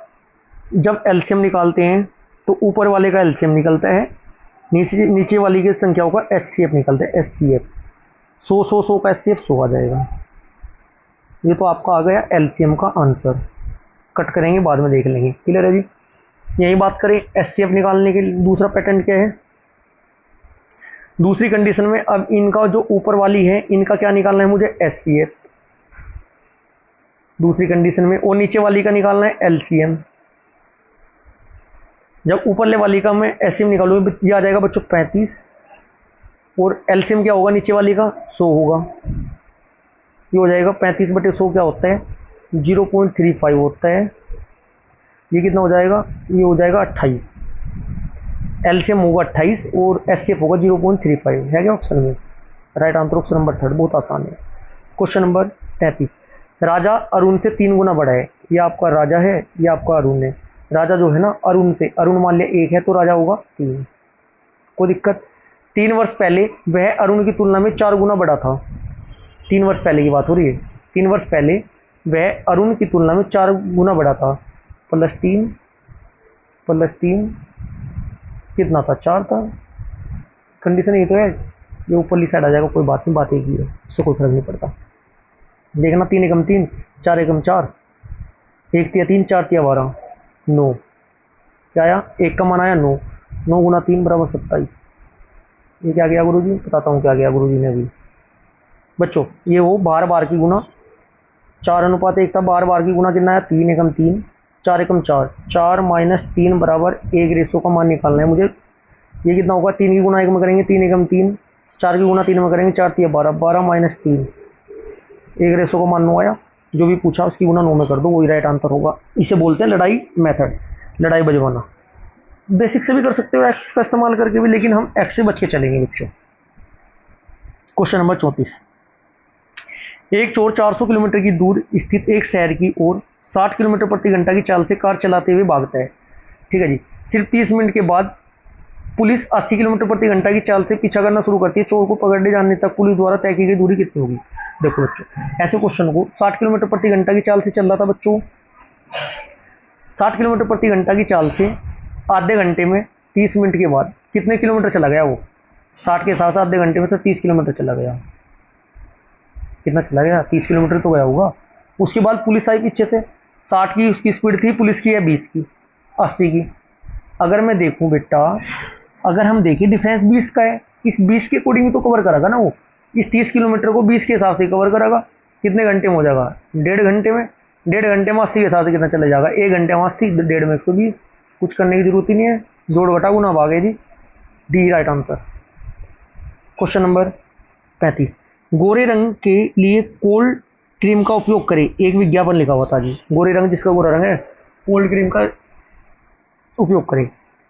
S1: जब एलसीएम निकालते हैं तो ऊपर वाले का एलसीएम निकलता है, नीचे वाली की संख्याओं का एचसीएफ निकलता है, एचसीएफ 100 का एचसीएफ 100 आ जाएगा। ये तो आपका आ गया एलसीएम का आंसर, कट करेंगे बाद में देख लेंगे, क्लियर है जी। यही बात करें एचसीएफ निकालने के लिए, दूसरा पैटर्न क्या है? दूसरी कंडीशन में अब इनका जो ऊपर वाली है इनका क्या निकालना है मुझे? एचसीएफ, दूसरी कंडीशन में, और नीचे वाली का निकालना है एलसीएम। जब ऊपरले वाली का मैं एचसीएम निकालूंगा, ये आ जाएगा बच्चों 35, और एलसीएम क्या होगा नीचे वाली का? 100 होगा। ये हो जाएगा 35/100 क्या होता है? 0.35 होता है। ये कितना हो जाएगा? ये हो जाएगा 28, एलसीएम होगा 28 और एचसीएफ होगा 0.35, है क्या ऑप्शन में? राइट आंसर ऑप्शन नंबर 3, बहुत आसान है। क्वेश्चन नंबर 33, राजा अरुण से 3 गुना बड़ा है, ये आपका राजा है, ये आपका अरुण है। राजा जो है ना अरुण से, अरुण मान लिया 1 है तो राजा होगा 3, कोई दिक्कत? 3 वर्ष पहले वह अरुण की तुलना में 4 गुना बड़ा था, 3 वर्ष पहले की बात हो रही है। 3 वर्ष पहले वह अरुण की तुलना में 4 गुना बड़ा था, +3 कितना था? 4 था। कंडीशन ये तो है, ये ऊपरली साइड आ जाएगा, कोई बात नहीं, बात एक ही है, इससे कोई फर्क नहीं पड़ता। देखना 3 एकम 3, 4 एकम 4, 1 तिया 3, 4 तिया 12, 9 क्या आया? 1 का मान आया 9, 9 गुना 3 बराबर 27। ये क्या गया गुरुजी? बताता हूँ क्या गया गुरुजी ने अभी बच्चों। ये वो बार की गुना, 4:1 था, बार की गुना कितना है? 3 एकम 3, 4 एकम 4, 4 - 3 बराबर 1 रेशो का मान निकालना है मुझे। ये कितना होगा? 3 की गुना 1 में करेंगे 3 एकम 3, 4 की गुना 3 में करेंगे 4 तिया 12, 12 - 3, 1 रेशो का मान 9 आया। जो भी पूछा उसकी गुना 9 में कर दो, वही राइट आंसर होगा। इसे बोलते हैं लड़ाई मेथड, लड़ाई बजवाना। बेसिक से भी कर सकते हो एक्स का इस्तेमाल करके भी, लेकिन हम एक्स से बच के चलेंगे बच्चों। क्वेश्चन नंबर 34, एक चोर 400 किलोमीटर की दूर स्थित एक शहर की ओर 60 किलोमीटर प्रति घंटा की चाल से कार चलाते हुए भागता है, ठीक है जी। सिर्फ 30 मिनट के बाद पुलिस 80 किलोमीटर प्रति घंटा की चाल से पीछा करना शुरू करती है। चोर को पकड़ने जाने तक पुलिस द्वारा तय की गई दूरी कितनी होगी? देखो बच्चों, ऐसे क्वेश्चन को 60 किलोमीटर प्रति घंटा की चाल से चल रहा था बच्चों, 60 किलोमीटर प्रति घंटा की चाल से आधे घंटे में 30 मिनट के बाद कितने किलोमीटर चला गया वो? 60 के साथ आधे घंटे में तो 30 किलोमीटर चला गया। कितना चला गया? 30 किलोमीटर तो गया होगा। उसके बाद पुलिस आई पीछे से, 60 की उसकी स्पीड थी, पुलिस की है 20 की, 80 की। अगर मैं देखूं बेटा, अगर हम देखें डिफरेंस 20 का है, इस 20 के अकॉर्डिंग तो कवर करेगा ना वो, इस 30 किलोमीटर को 20 के हिसाब से कवर करेगा। कितने घंटे में हो जाएगा? 1.5 घंटे में। 1.5 घंटे में 80 के हिसाब से कितना चला जाएगा? 1 घंटे में 80, 1.5 में 120। कुछ करने की जरूरत ही नहीं है, जोड़ घटा गुना भाग है जी, D right answer. Question number 35, गोरे रंग के लिए कोल्ड क्रीम का उपयोग करें, एक विज्ञापन लिखा हुआ था जी। गोरे रंग, जिसका गोरा रंग है, कोल्ड क्रीम का उपयोग करें।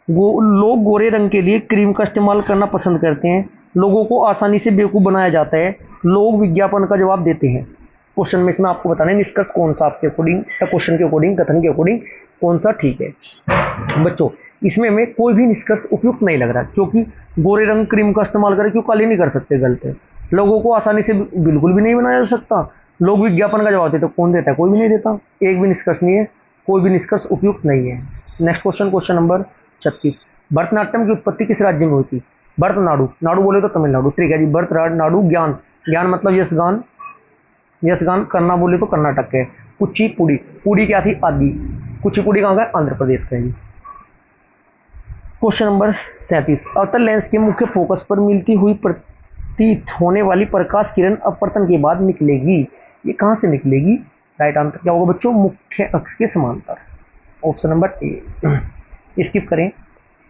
S1: लोग गोरे रंग के लिए क्रीम का इस्तेमाल करना पसंद करते हैं। लोगों को आसानी से बेवकूफ़ बनाया जाता है। लोग विज्ञापन का जवाब देते हैं। क्वेश्चन में इसमें आपको बताना है निष्कर्ष कौन सा आपके अकॉर्डिंग, क्वेश्चन के अकॉर्डिंग, कथन के अकॉर्डिंग कौन सा ठीक है। बच्चों, इसमें हमें कोई भी निष्कर्ष उपयुक्त नहीं लग रहा, क्योंकि गोरे रंग क्रीम का इस्तेमाल करें, क्यों काली नहीं कर सकते? गलत है। लोगों को आसानी से बिल्कुल भी नहीं बनाया जा सकता। लोग विज्ञापन का जवाब देते, कौन देता है? कोई भी नहीं देता। एक भी निष्कर्ष नहीं है, कोई भी निष्कर्ष उपयुक्त नहीं है। Next question, question number 36, Bharatanatyam की उत्पत्ति किस राज्य में हुई थी? भरतनाडु, नाडु बोले तो तमिलनाडु, ठीक है जी। भरतनाडु। ज्ञान, ज्ञान मतलब यश गान, यश गान। करना बोले तो कर्नाटक के। कुचिपुड़ी, पुड़ी क्या थी? आदि। कुचिपुड़ी कहाँ का? आंध्र प्रदेश का है जी। क्वेश्चन नंबर 37, अवतल लेंस के मुख्य फोकस पर मिलती हुई प्रतीत होने वाली प्रकाश किरण अपवर्तन के बाद निकलेगी। ये कहाँ से निकलेगी? राइट आंसर क्या होगा बच्चों? मुख्य अक्ष के समांतर। ऑप्शन नंबर ए। स्किप करें,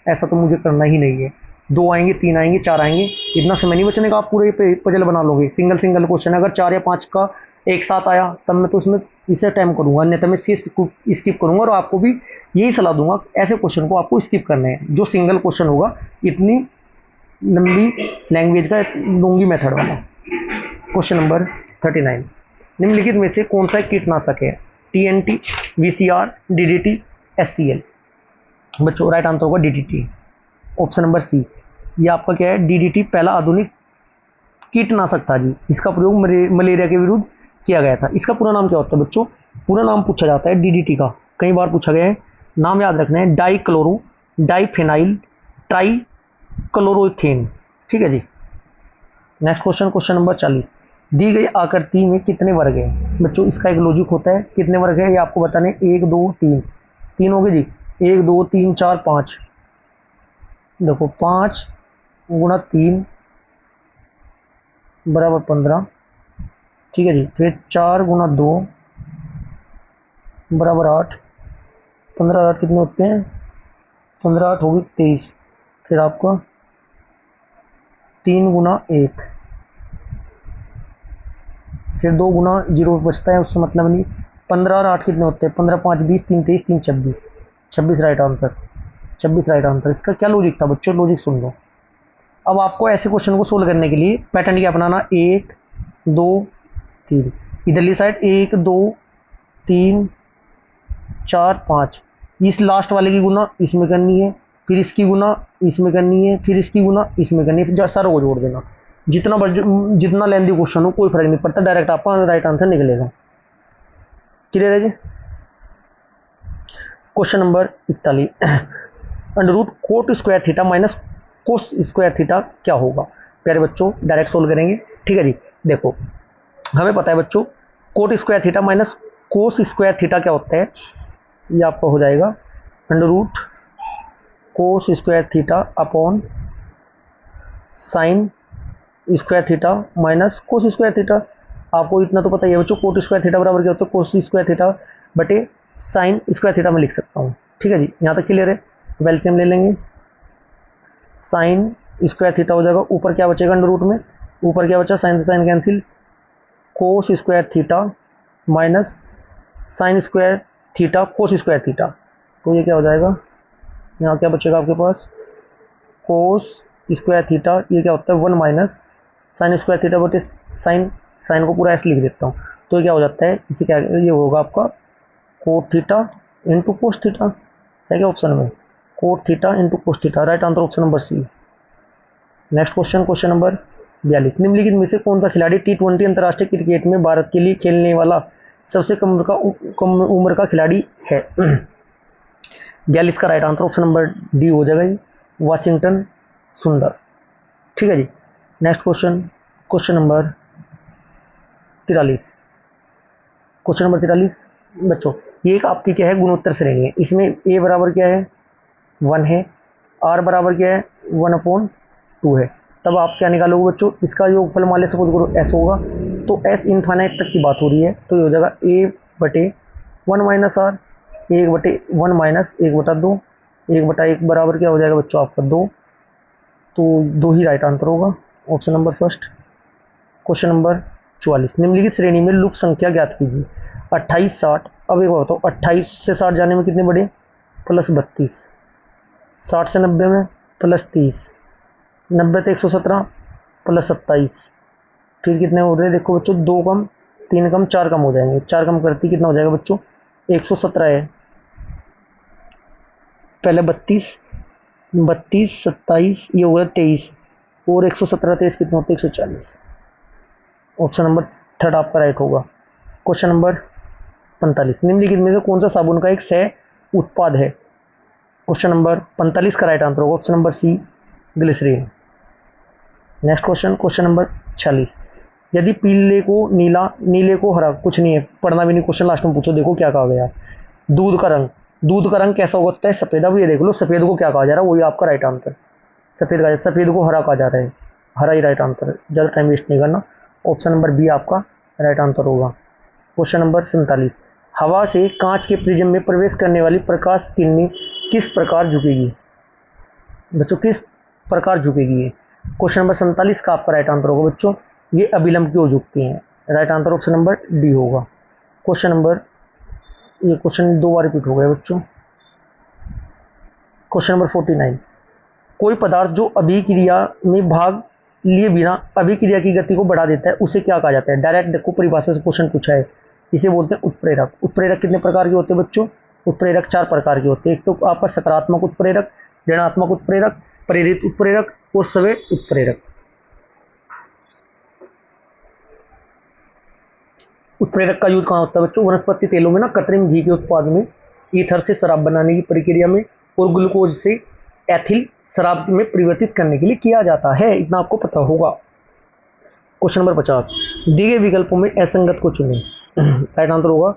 S1: ऐसा तो मुझे करना ही नहीं है। 2 आएंगे, 3 आएंगे, 4 आएंगे, इतना समय नहीं बचने का। आप पूरे पजल बना लोगे, सिंगल सिंगल क्वेश्चन। अगर 4 या 5 का एक साथ आया तब मैं तो उसमें इसे टाइम करूंगा, अन्यथा मैं स्किप करूंगा। और आपको भी यही सलाह दूंगा, ऐसे क्वेश्चन को आपको स्किप करने हैं जो सिंगल क्वेश्चन होगा, इतनी लंबी लैंग्वेज का लूंगी मेथड वाला। क्वेश्चन नंबर 39, निम्नलिखित में से कौन सा कीटनाशक है? TNT, VCR, DDT, SCL। बच्चों राइट आंसर होगा DDT। ऑप्शन नंबर सी, ये आपका क्या है? DDT पहला आधुनिक कीटनाशक था जी। इसका प्रयोग मलेरिया के विरुद्ध किया गया था। इसका पूरा नाम क्या होता है बच्चों? पूरा नाम पूछा जाता है DDT का, कई बार पूछा गया है। नाम याद रखना है, डाइक्लोरो डाइफेनाइल ट्राई क्लोरोथेन, ठीक है जी। नेक्स्ट क्वेश्चन, क्वेश्चन नंबर 40, दी गई आकृति में कितने वर्ग हैं? बच्चों इसका एक लॉजिक होता है, कितने वर्ग है ये आपको बताने। 1 2 3, 3 हो गए जी। 1 2 3 4 5, देखो 5 गुणा 3 बराबर 15, ठीक है जी। फिर 4 गुणा 2 बराबर 8, 15 8 कितने होते हैं? 15 8 होगी 23। फिर आपका 3 गुणा 1, फिर 2 गुणा 0 बचता है, उससे मतलब नहीं। 15 और 8 कितने होते हैं? 15 5 20, 3 23, 3 26, 26 राइट आंसर। 26 right answer. इसका क्या लॉजिक था बच्चों? लॉजिक सुन लो। अब आपको ऐसे क्वेश्चन को सोल्व करने के लिए पैटर्न क्या अपनाना? 1 2 3, इधरली साइड 1 2 3 4 5, इस लास्ट वाले की गुना इसमें करनी है, फिर इसकी गुना इसमें करनी है, फिर इसकी गुना इसमें करनी है, फिर सारों को जोड़ देना। जितना लेंदी क्वेश्चन हो कोई फर्क नहीं पड़ता, डायरेक्ट आपका राइट आंसर निकलेगा। क्लियर है जी। Question number 41, under root cot square theta minus cos square theta क्या होगा? प्यारे बच्चों डायरेक्ट सोल्व करेंगे, ठीक है जी। देखो हमें पता है बच्चों, cot square theta minus cos square theta क्या होता है? ये आपका हो जाएगा under root cos square theta upon sine square theta minus cos square theta. आपको इतना तो पता ही है बच्चों, कोट स्क्वायर थीटा बराबर क्या होता है? कोस स्क्वायर थीटा बटे साइन स्क्वायर थीटा में लिख सकता हूँ, ठीक है जी। यहाँ तक क्लियर है। वेल्सियम ले लेंगे, साइन स्क्वायर थीटा हो जाएगा, ऊपर क्या बचेगा अंडर रूट में? ऊपर क्या बचा? Sine sine cancel, cos square theta minus sine square theta cos square theta. तो ये क्या हो जाएगा? यहाँ क्या बचेगा आपके पास? कोस स्क्वायर थीटा, ये क्या होता है? 1 माइनस साइन स्क्वायर थीटा बटे साइन, साइन को पूरा ऐसे लिख देता हूँ। तो ये क्या हो जाता है? इसे क्या, ये होगा आपका cot theta into cos theta है क्या ऑप्शन में, cot theta into cos theta, right answer option number C. Next question, question number 42, निम्नलिखित में से कौन सा खिलाड़ी T20 अंतर्राष्ट्रीय क्रिकेट में भारत के लिए खेलने वाला सबसे कम उम्र का खिलाड़ी है। 42 का right answer option number D हो जाएगा ये, वाशिंगटन सुंदर। ठीक है जी। Next question, question number 43, question number 43 बच्चों, ये एक आपकी क्या है गुणोत्तर श्रेणी है। इसमें ए बराबर क्या है 1 है, आर बराबर क्या है 1/2 है। तब आप क्या निकालोगे बच्चों, इसका योगफल मान ले सपोज करो एस होगा, तो एस इनफाइनाइट तक की बात हो रही है, तो ये हो जाएगा a/1 माइनस आर, 1/1 माइनस 1/2, 1/1 बराबर क्या हो जाएगा बच्चों आपका 2, तो 2 ही राइट आंसर होगा, option number first. Question number 44, निम्नलिखित श्रेणी में लूप संख्या ज्ञात कीजिए। 28 60, अब एक बात बताओ 28 से 60 जाने में कितने बढ़े +32, 60 से 90 में +30, 90 से 117 +27, फिर कितने हो रहे हैं देखो बच्चों, 2 कम 3 कम 4 कम हो जाएंगे, 4 कम करती कितना हो जाएगा बच्चों 117 है, पहले 32 32 27 ये हो गया 23, और 117 23 कितना होता है 140, ऑप्शन नंबर थर्ड आपका राइट होगा। क्वेश्चन नंबर 45, निम्नलिखित में से कौन सा साबुन का एक सह उत्पाद है। क्वेश्चन नंबर 45 का राइट आंसर होगा option number C, glycerine. Next question, question number 46, यदि पीले को नीला नीले को हरा, कुछ नहीं है पढ़ना भी नहीं, क्वेश्चन लास्ट में पूछो, देखो क्या कहा गया। दूध का रंग कैसा होता है सफेद, अब ये देख लो सफेद को क्या कहा जा रहा है, वही आपका राइट आंसर, सफेद को हरा कहा जा रहा है, हरा ही राइट आंसर है, ज़्यादा टाइम वेस्ट नहीं करना, ऑप्शन नंबर बी आपका राइट आंसर होगा। क्वेश्चन नंबर 47, हवा से कांच के प्रिज्म में प्रवेश करने वाली प्रकाश किरणें किस प्रकार झुकेगी बच्चों, किस प्रकार झुकेगी ये। क्वेश्चन नंबर 47 का आपका राइट आंसर होगा बच्चों, ये अभिलंब की ओर झुकती हैं, right answer option number D होगा। क्वेश्चन नंबर, ये क्वेश्चन 2 बार रिपीट हो गया बच्चों। क्वेश्चन नंबर 49, कोई पदार्थ जो अभिक्रिया में भाग लिए बिना अभिक्रिया की गति को बढ़ा देता है उसे क्या कहा जाता है। डायरेक्ट देखो परिभाषा से क्वेश्चन पूछा है, इसे बोलते हैं उत्प्रेरक। उत्प्रेरक कितने प्रकार के होते हैं बच्चों, उत्प्रेरक 4 प्रकार के होते हैं। एक तो आपका सकारात्मक उत्प्रेरक, ऋणात्मक उत्प्रेरक, प्रेरित उत्प्रेरक और स्वे उत्प्रेरक। उत्प्रेरक का यूज कहाँ होता है बच्चों, वनस्पति तेलों में ना, कृत्रिम घी के उत्पाद में, ईथर से शराब बनाने की प्रक्रिया में, और ग्लूकोज से एथिल शराब में परिवर्तित करने के लिए किया जाता है, इतना आपको पता होगा। क्वेश्चन नंबर 50, दिए गए विकल्पों में असंगत को चुनें, राइट आंसर होगा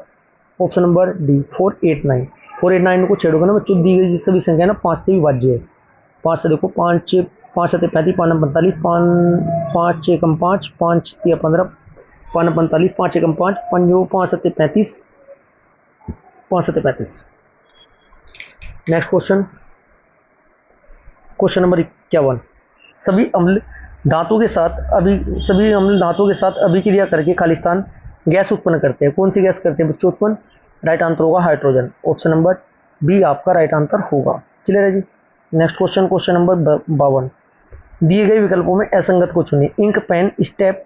S1: ऑप्शन नंबर डी 489। 489 को छेड़ोगे ना बच्चों, दी गई सभी संख्या ना 5 से विभाज्य है। 5 से देखो 5 7 35, 5 9 45, 5 6 कम 5, 5 3 15, 5 9 45, 5 1 5, 5 7 35, 5 7 35। नेक्स्ट क्वेश्चन, क्वेश्चन नंबर 51, सभी अम्ल धातु के साथ अभिक्रिया करके खालिस्तान गैस उत्पन्न करते हैं, कौन सी गैस करते हैं बच्चों उत्पन्न, राइट आंसर होगा हाइड्रोजन, ऑप्शन नंबर बी आपका राइट आंसर होगा। क्लियर है जी। नेक्स्ट क्वेश्चन, क्वेश्चन नंबर 52, दिए गए विकल्पों में असंगत को चुनिए। Ink pen, step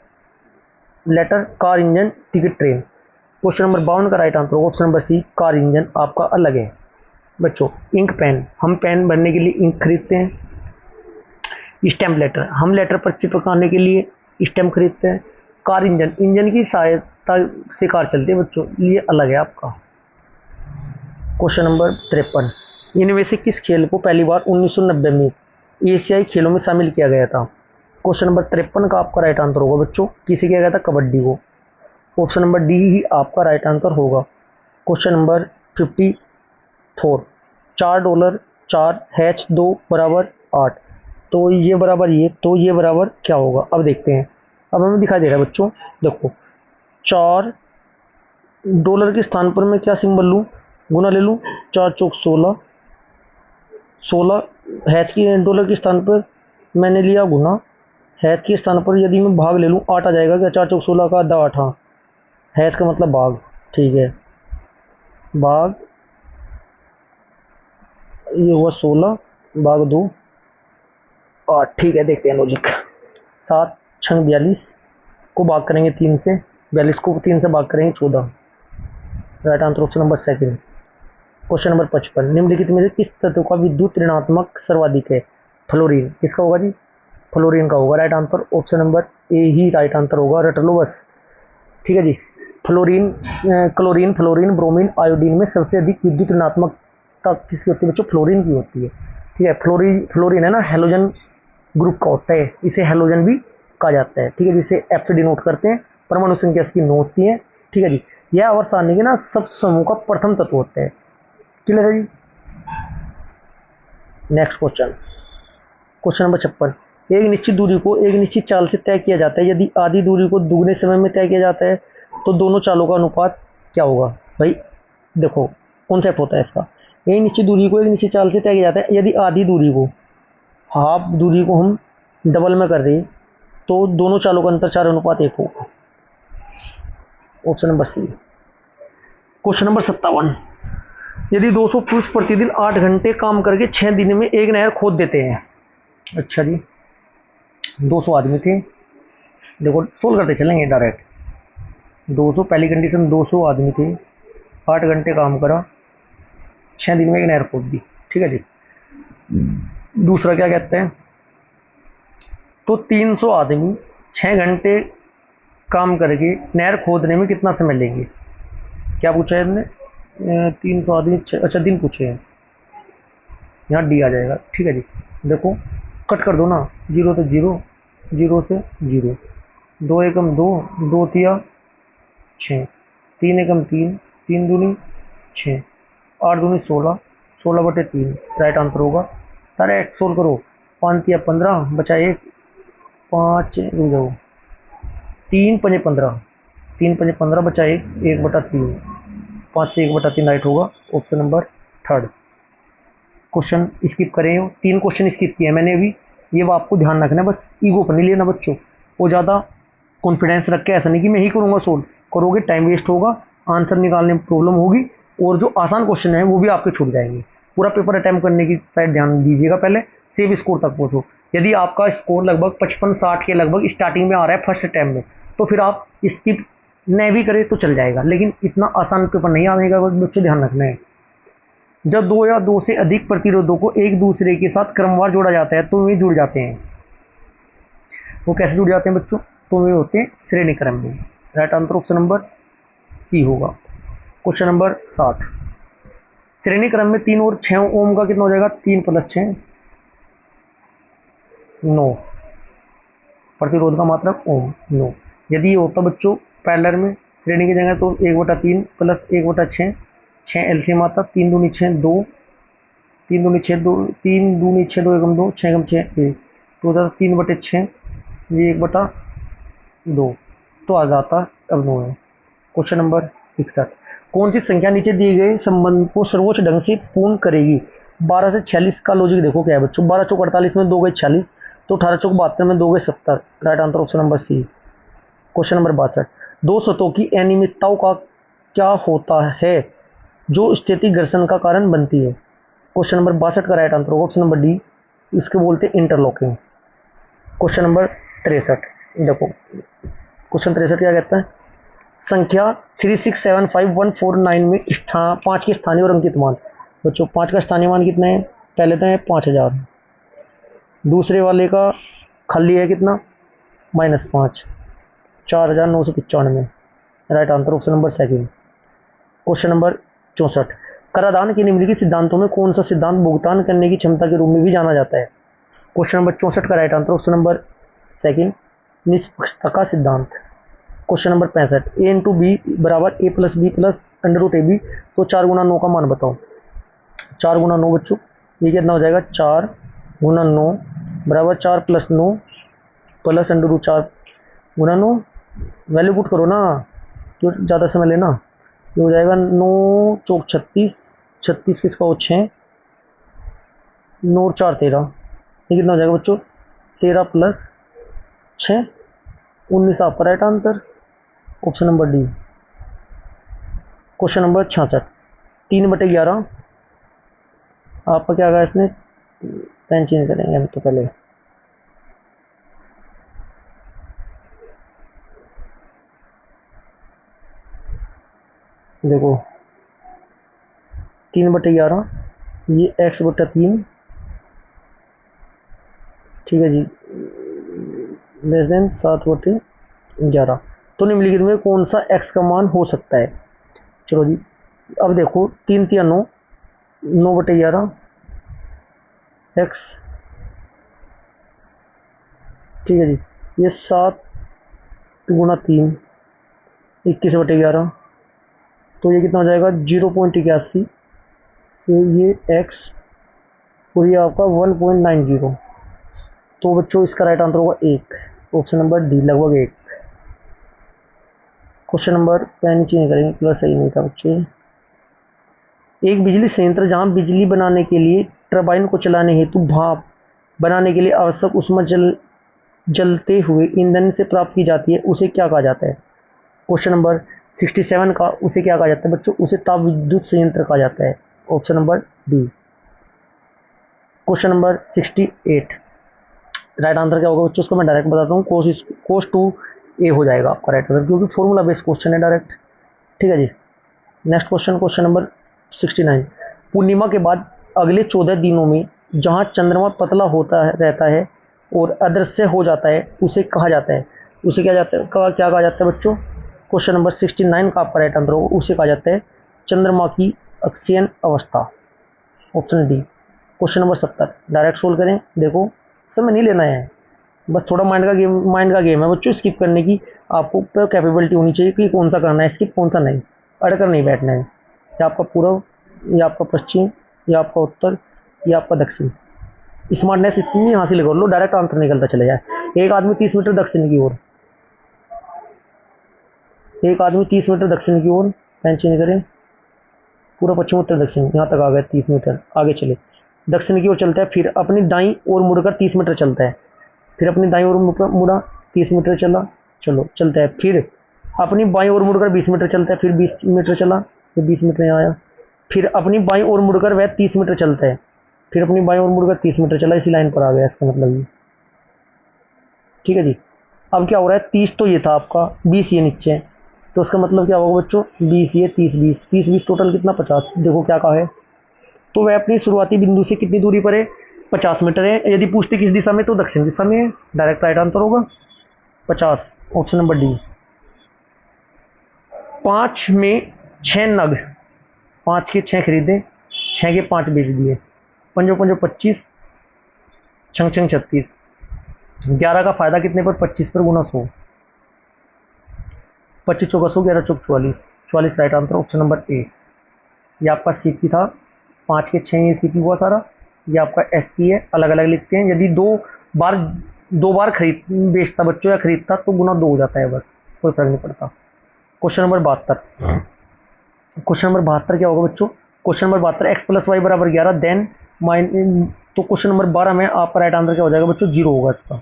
S1: letter, car engine, ticket train. Question number 52 का राइट आंसर होगा option number C, car engine आपका अलग है बच्चों। इंक पेन, हम पेन भरने के लिए इंक खरीदते हैं। स्टैम्प लेटर, हम लेटर पर चिपकाने के लिए स्टैम्प खरीदते हैं। कार इंजन, इंजन की सहायता से कार चलती है बच्चों, ये अलग है आपका। क्वेश्चन नंबर 53, इनमें से किस खेल को पहली बार 1990 में एशियाई खेलों में शामिल किया गया था। क्वेश्चन नंबर 53 का आपका राइट आंसर होगा बच्चों, किसे किया गया था, कबड्डी को, ऑप्शन नंबर डी ही आपका राइट आंसर होगा। क्वेश्चन नंबर 54, $4 4 हैच 2 बराबर 8, तो ये बराबर ये, तो ये बराबर क्या होगा, अब देखते हैं। अब हमें दिखाई दे रहा है बच्चों, देखो $4 के स्थान पर मैं क्या सिंबल लूँ, गुना ले लूँ, 4 चौक 16, 16 हैच की $, के स्थान पर मैंने लिया गुना, हैच के स्थान पर यदि मैं भाग ले लूँ 8 आ जाएगा क्या, 4 चौक 16 का आधा 8, हाँ हैच का मतलब भाग, ठीक है भाग, ये हुआ 16 भाग 2 8, ठीक है देखते हैं लॉजिक। 7 6 42 को भाग करेंगे 3 से, 42 को 3 से भाग करेंगे 14, right answer option number second. Question number 55, निम्नलिखित में से किस तत्व का विद्युत ऋणात्मक सर्वाधिक है? फ्लोरीन। किसका होगा जी? फ्लोरीन का होगा। Right answer option number A ही राइट आंसर होगा, रट लो बस। ठीक है जी। Fluorine, chlorine, fluorine, bromine, iodine में सबसे अधिक विद्युत ऋणात्मकता किसकी होती है बच्चों? फ्लोरीन की होती है। ठीक है, फ्लोरीन है ना हैलोजन ग्रुप का होता है, इसे हैलोजन भी कहा जाता है। ठीक है, जिसे एफ से डिनोट करते हैं। परमाणु संख्या इसकी 9 होती है। ठीक है जी। यह आवर्त सारणी के ना सब समूह का प्रथम तत्व होता है। क्लियर है जी। नेक्स्ट क्वेश्चन, क्वेश्चन नंबर 56, एक निश्चित दूरी को एक निश्चित चाल से तय किया जाता है। यदि आधी दूरी को दुगने समय में तय किया जाता है तो दोनों चालों का अनुपात क्या होगा? भाई देखो कॉन्सेप्ट होता है इसका। एक निश्चित दूरी को एक निश्चित चाल से तय किया जाता है, यदि आधी दूरी को, हाफ दूरी को हम डबल में कर दें तो दोनों चालों का अंतर 4:1 होगा। Option number C. Question number 57, यदि 200 पुरुष प्रतिदिन 8 घंटे काम करके 6 दिन में एक नहर खोद देते हैं। अच्छा जी, 200 आदमी थे, देखो सोल्व करते चलेंगे डायरेक्ट। 200 पहली कंडीशन, 200 आदमी थे, 8 घंटे काम करा, 6 दिन में एक नहर खोद दी। ठीक है जी। दूसरा क्या कहते हैं, तो 300 आदमी 6 घंटे काम करके नहर खोदने में कितना समय लेंगे? क्या पूछा है इन्होंने? 300 आदमी, अच्छा दिन पूछे हैं, यहाँ डी आ जाएगा। ठीक है जी। देखो कट कर दो ना, 0 से 0, 0 से 0, 2 एकम 2, 2 तिया 6, 3 एकम 3, 3 दूनी 6, 8 दूनी 16, 16/3 राइट आंसर होगा। सारे एक सोल्व करो, 5 तिया 15, बचा 1, 5 दो, 3 पंजे 15, 3 पंजे 15, बचा 1, 1/3, 5 से 1/3 राइट होगा। Option number third. Question skip करें, 3 क्वेश्चन स्किप किए मैंने अभी, ये वो आपको ध्यान रखना है, बस ईगो पर नहीं लेना बच्चों। वो ज़्यादा कॉन्फिडेंस रख के ऐसा नहीं कि मैं ही करूँगा सोल्व, करोगे टाइम वेस्ट होगा, आंसर निकालने में प्रॉब्लम होगी, और जो आसान क्वेश्चन है वो भी आपके छूट जाएंगे। पूरा पेपर अटैम्प्ट करने की साइड ध्यान दीजिएगा पहले, सेव स्कोर तक पहुँचो। यदि आपका स्कोर लगभग 55-60 के लगभग स्टार्टिंग में आ रहा है फर्स्ट अटैम्प्ट में, तो फिर आप स्किप नहीं भी करें तो चल जाएगा, लेकिन इतना आसान पेपर नहीं आने का बच्चों, ध्यान रखना है। जब 2 या 2 से अधिक प्रतिरोधों को एक दूसरे के साथ क्रमवार जोड़ा जाता है तो वे जुड़ जाते हैं। वो कैसे जुड़ जाते हैं बच्चों? तो वे होते हैं श्रेणी क्रम में। Right answer option number C होगा। क्वेश्चन नंबर 60, श्रेणी क्रम में 3 और 6 ओम का कितना हो जाएगा? 3 + 6 9, प्रतिरोध का मात्रक ओम 9। यदि ये होता बच्चों पैरेलल में श्रेणी की जगह तो 1/3 + 1/6, 6 एलसीएम आता, 3 दूनी 6, 2, 3 दूनी 6, 2, 3 दूनी 6, 2 एकम 2, 6 एकम 6 1, तो होता 3/6, ये 1/2, तो आ जाता अब 9 है। क्वेश्चन नंबर 61, कौन सी संख्या नीचे दिए गए संबंध को सर्वोच्च ढंग से पूर्ण करेगी? 12 से 46 का लॉजिक देखो क्या है बच्चों। 12 चौक 48 में 2 गए 46, तो 18 चौक 72 में 2 गए 70। Right answer option number C. Question number 62, दो सतहों की अनियमितताओं का क्या होता है जो स्थितिक घर्षण का कारण बनती है? क्वेश्चन नंबर 62 का राइट आंसर होगा ऑप्शन नंबर डी, इसके बोलते हैं इंटरलॉकिंग। क्वेश्चन नंबर 63, देखो क्वेश्चन 63 क्या कहता है, संख्या 3675149 में 5 के स्थानीय और अंकित मान। बच्चों 5 का स्थानीय मान कितना है? पहले तो है 5000, दूसरे वाले का खाली है कितना? -5, 4995। Right answer option number second. Question number 64, कराधान के निम्नलिखित सिद्धांतों में कौन सा सिद्धांत भुगतान करने की क्षमता के रूप में भी जाना जाता है? क्वेश्चन नंबर 64 का right answer option number second, निष्पक्षता का सिद्धांत। क्वेश्चन नंबर 65, ए इंटू बी बराबर ए प्लस बी प्लस √ab, तो 4 × 9 का मान बताओ। 4 × 9 बच्चों, ये कितना हो जाएगा? 4 × 9 बराबर 4 + 9 प्लस √4 × 9, वैल्यू पुट करो ना, क्यों ज़्यादा समय लेना। ये हो जाएगा 9 चौक 36, 36 किसका हो 6, 9 और 4 13, ये कितना हो जाएगा बच्चों? 13 + 6 19 आपका right answer option number D. Question number 66, 3/11, आपका क्या आएगा इसमें? पेन चेंज करेंगे हम तो पहले, देखो 3/11, ये x/3, ठीक है जी, लेस देन 7/11। तो निम्नलिखित में कौन सा x का मान हो सकता है? चलो जी, अब देखो 3×3 = 9, 9/11 x, ठीक है जी, ये 7×3 21/11, तो ये कितना हो जाएगा 0.81 से ये x, और ये आपका 1.90। तो बच्चों इसका राइट आंसर होगा 1, ऑप्शन नंबर डी, लगभग 1। क्वेश्चन नंबर, पेन चेंज करेंगे, प्लस सही नहीं था बच्चे। एक बिजली संयंत्र जहां बिजली बनाने के लिए टरबाइन को चलाने हेतु भाप बनाने के लिए आवश्यक ऊष्मा जलते हुए ईंधन से प्राप्त की जाती है, उसे क्या कहा जाता है? क्वेश्चन नंबर 67 का उसे क्या कहा जाता है बच्चों? उसे ताप विद्युत संयंत्र कहा जाता है, option number D. Question number 68, right answer क्या होगा बच्चों? उसको मैं डायरेक्ट बताता हूँ, कोस 2A हो जाएगा आपका राइट आंसर, क्योंकि फॉर्मूला बेस्ड क्वेश्चन है डायरेक्ट। ठीक है जी, नेक्स्ट क्वेश्चन, क्वेश्चन नंबर 69। पूर्णिमा के बाद अगले 14 दिनों में जहाँ चंद्रमा पतला होता है रहता है और अदृश्य हो जाता है, उसे कहा जाता है, उसे क्या जाता है, क्या कहा जाता है बच्चों? क्वेश्चन नंबर 69 का आपका राइट आंसर होगा, उसे कहा जाता है चंद्रमा की अक्षीयन अवस्था, option D. Question number 70, direct solve करें। देखो समय नहीं लेना है, बस थोड़ा माइंड का गेम है बच्चों, स्किप करने की आपको कैपेबिलिटी होनी चाहिए कि कौन सा करना है स्किप, कौन सा नहीं, अड़कर नहीं बैठना है। या आपका पूर्व, या आपका पश्चिम, या आपका उत्तर, या आपका दक्षिण। स्मार्टनेस इतनी हासिल कर लो, डायरेक्ट आंसर निकलता चले जाए। एक आदमी 30 मीटर दक्षिण की ओर, एक आदमी 30 मीटर दक्षिण की ओर, पेन चेंज करें, पूरा पश्चिम उत्तर दक्षिण, यहाँ तक आ गया 30 मीटर, आगे चले, दक्षिण की ओर चलता है, फिर अपनी दाईं ओर मुड़कर 30 मीटर चलता है, फिर अपनी दाईं ओर मुड़ा 30 मीटर चला, चलो चलता है, फिर अपनी बाईं ओर मुड़कर 20 मीटर चलता है, फिर 20 मीटर चला, फिर 20 मीटर यहाँ आया, फिर अपनी बाईं ओर मुड़कर वह 30 मीटर चलता है, फिर अपनी बाईं ओर मुड़कर 30 मीटर चला, इसी लाइन पर आ गया, इसका मतलब ये। ठीक है जी, अब क्या हो रहा है, 30 तो ये था आपका, 20 ये नीचे है, तो उसका मतलब क्या होगा बच्चों, 20 ये, 30 20, 30 20 टोटल कितना, 50। देखो क्या कहा है, तो वह अपनी शुरुआती बिंदु से कितनी दूरी पर है, 50 मीटर है। यदि पूछते किस दिशा में, तो दक्षिण दिशा में है, डायरेक्ट राइट आंसर होगा 50, ऑप्शन नंबर डी। 5 में 6 नग, 5 के 6 खरीदे, 6 के 5 बेच दिए, 5 5 25, 6 6 36, 11 का फायदा कितने पर, 25 पर गुना 100, 25 चौका 100, 11 चौक 44, 44 राइट आंसर, ऑप्शन नंबर ए। ये आपका सीपी था, 5 के 6 ये सीपी हुआ सारा, ये आपका एसपी है, अलग अलग लिखते हैं। यदि बार दो बार खरीद बेचता बच्चों या खरीदता तो गुना 2 हो जाता है, बस कोई फर्क नहीं पड़ता। क्वेश्चन नंबर 72, क्वेश्चन नंबर 72 क्या होगा बच्चों? Question number 72, X plus Y बराबर 11, देन तो क्वेश्चन नंबर 12 में आपका राइट आंसर क्या हो जाएगा बच्चों? 0 होगा इसका।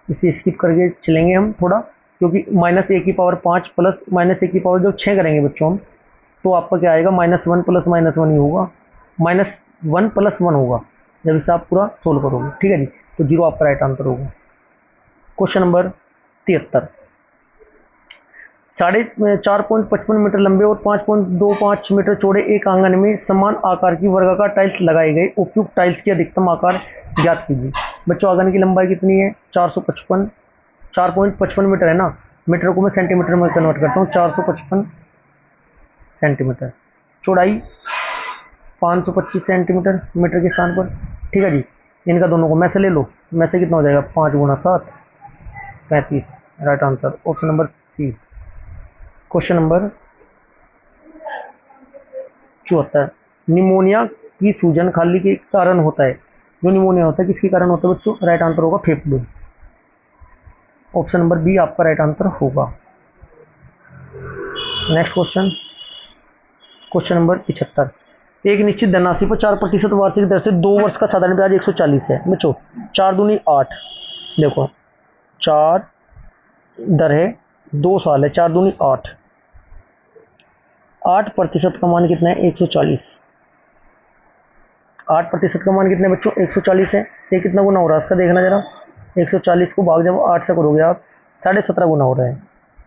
S1: इसे स्किप करके चलेंगे हम थोड़ा, क्योंकि -a⁵ प्लस -a⁵ जब 6 करेंगे बच्चों हम, तो आपका क्या आएगा, -1 प्लस -1 ही होगा, -1 प्लस 1 होगा जब इसे आप पूरा सोल्व करोगे। ठीक है जी, तो 0 आपका राइट आंसर होगा। क्वेश्चन नंबर 73, 4.55 मीटर लंबे और 5.25 मीटर चौड़े एक आंगन में समान आकार की वर्गाकार टाइल्स लगाए गए, उपयुक्त टाइल्स की अधिकतम आकार ज्ञात कीजिए। बच्चों आंगन की लंबाई कितनी है? 455, 4.55 मीटर है ना, मीटर को मैं सेंटीमीटर में कन्वर्ट करता हूँ, 455 सेंटीमीटर, चौड़ाई 525 सेंटीमीटर मीटर के स्थान पर। ठीक है जी, इनका दोनों को में से ले लो, में से कितना हो जाएगा, 5 गुना 7 35, right answer, option number C. Question number 74, pneumonia की सूजन खाली के कारण होता है, जो निमोनिया होता है किसके कारण होता है बच्चों? राइट आंसर होगा फेफड़े, ऑप्शन नंबर बी आपका राइट आंसर होगा। नेक्स्ट क्वेश्चन, क्वेश्चन नंबर 75, एक निश्चित धनराशि पर 4% वार्षिक दर से 2 वर्ष का साधारण ब्याज 140 है बच्चों, 4 दूनी 8, देखो 4 दर है, 2 साल है, 4 दूनी 8, 8% का मान कितना है? 140, 8% का मान कितने बच्चों? 140 है। ये कितना गुना हो रहा है इसका देखना जरा, 140 को भाग जब 8 से करोगे आप, 17.5 गुना हो रहा है।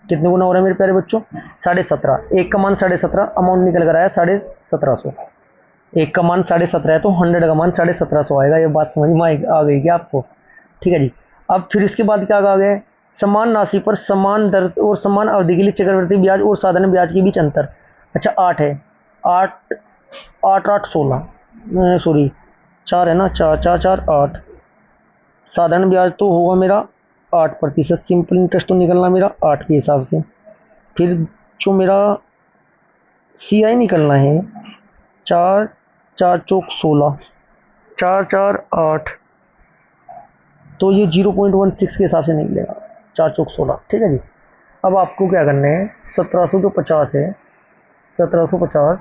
S1: कितने गुना हो रहा है मेरे प्यारे बच्चों? 17.5। एक का मान 17.5, अमाउंट निकल कर आया 1750। एक का मान 17.5 है तो 100 का मान 1750 आएगा। ये बात समझ में आ गई क्या आपको? ठीक है जी। अब फिर इसके बाद क्या आ गया? समान राशि पर समान दर और समान अवधि के लिए चक्रवृद्धि ब्याज और साधारण ब्याज के बीच अंतर। अच्छा 8 है, 8 8 8 16, सॉरी 4 है ना, 4 4 4 8। साधारण ब्याज तो होगा मेरा 8%, सिंपल इंटरेस्ट तो निकलना मेरा 8 के हिसाब से। फिर जो मेरा सी आई निकलना है 4 4 चौक 16, 4 4 8, तो ये 0.16 के हिसाब से निकलेगा, 4 चौक 16। ठीक है जी। अब आपको क्या करना है, 1750 है, 1750,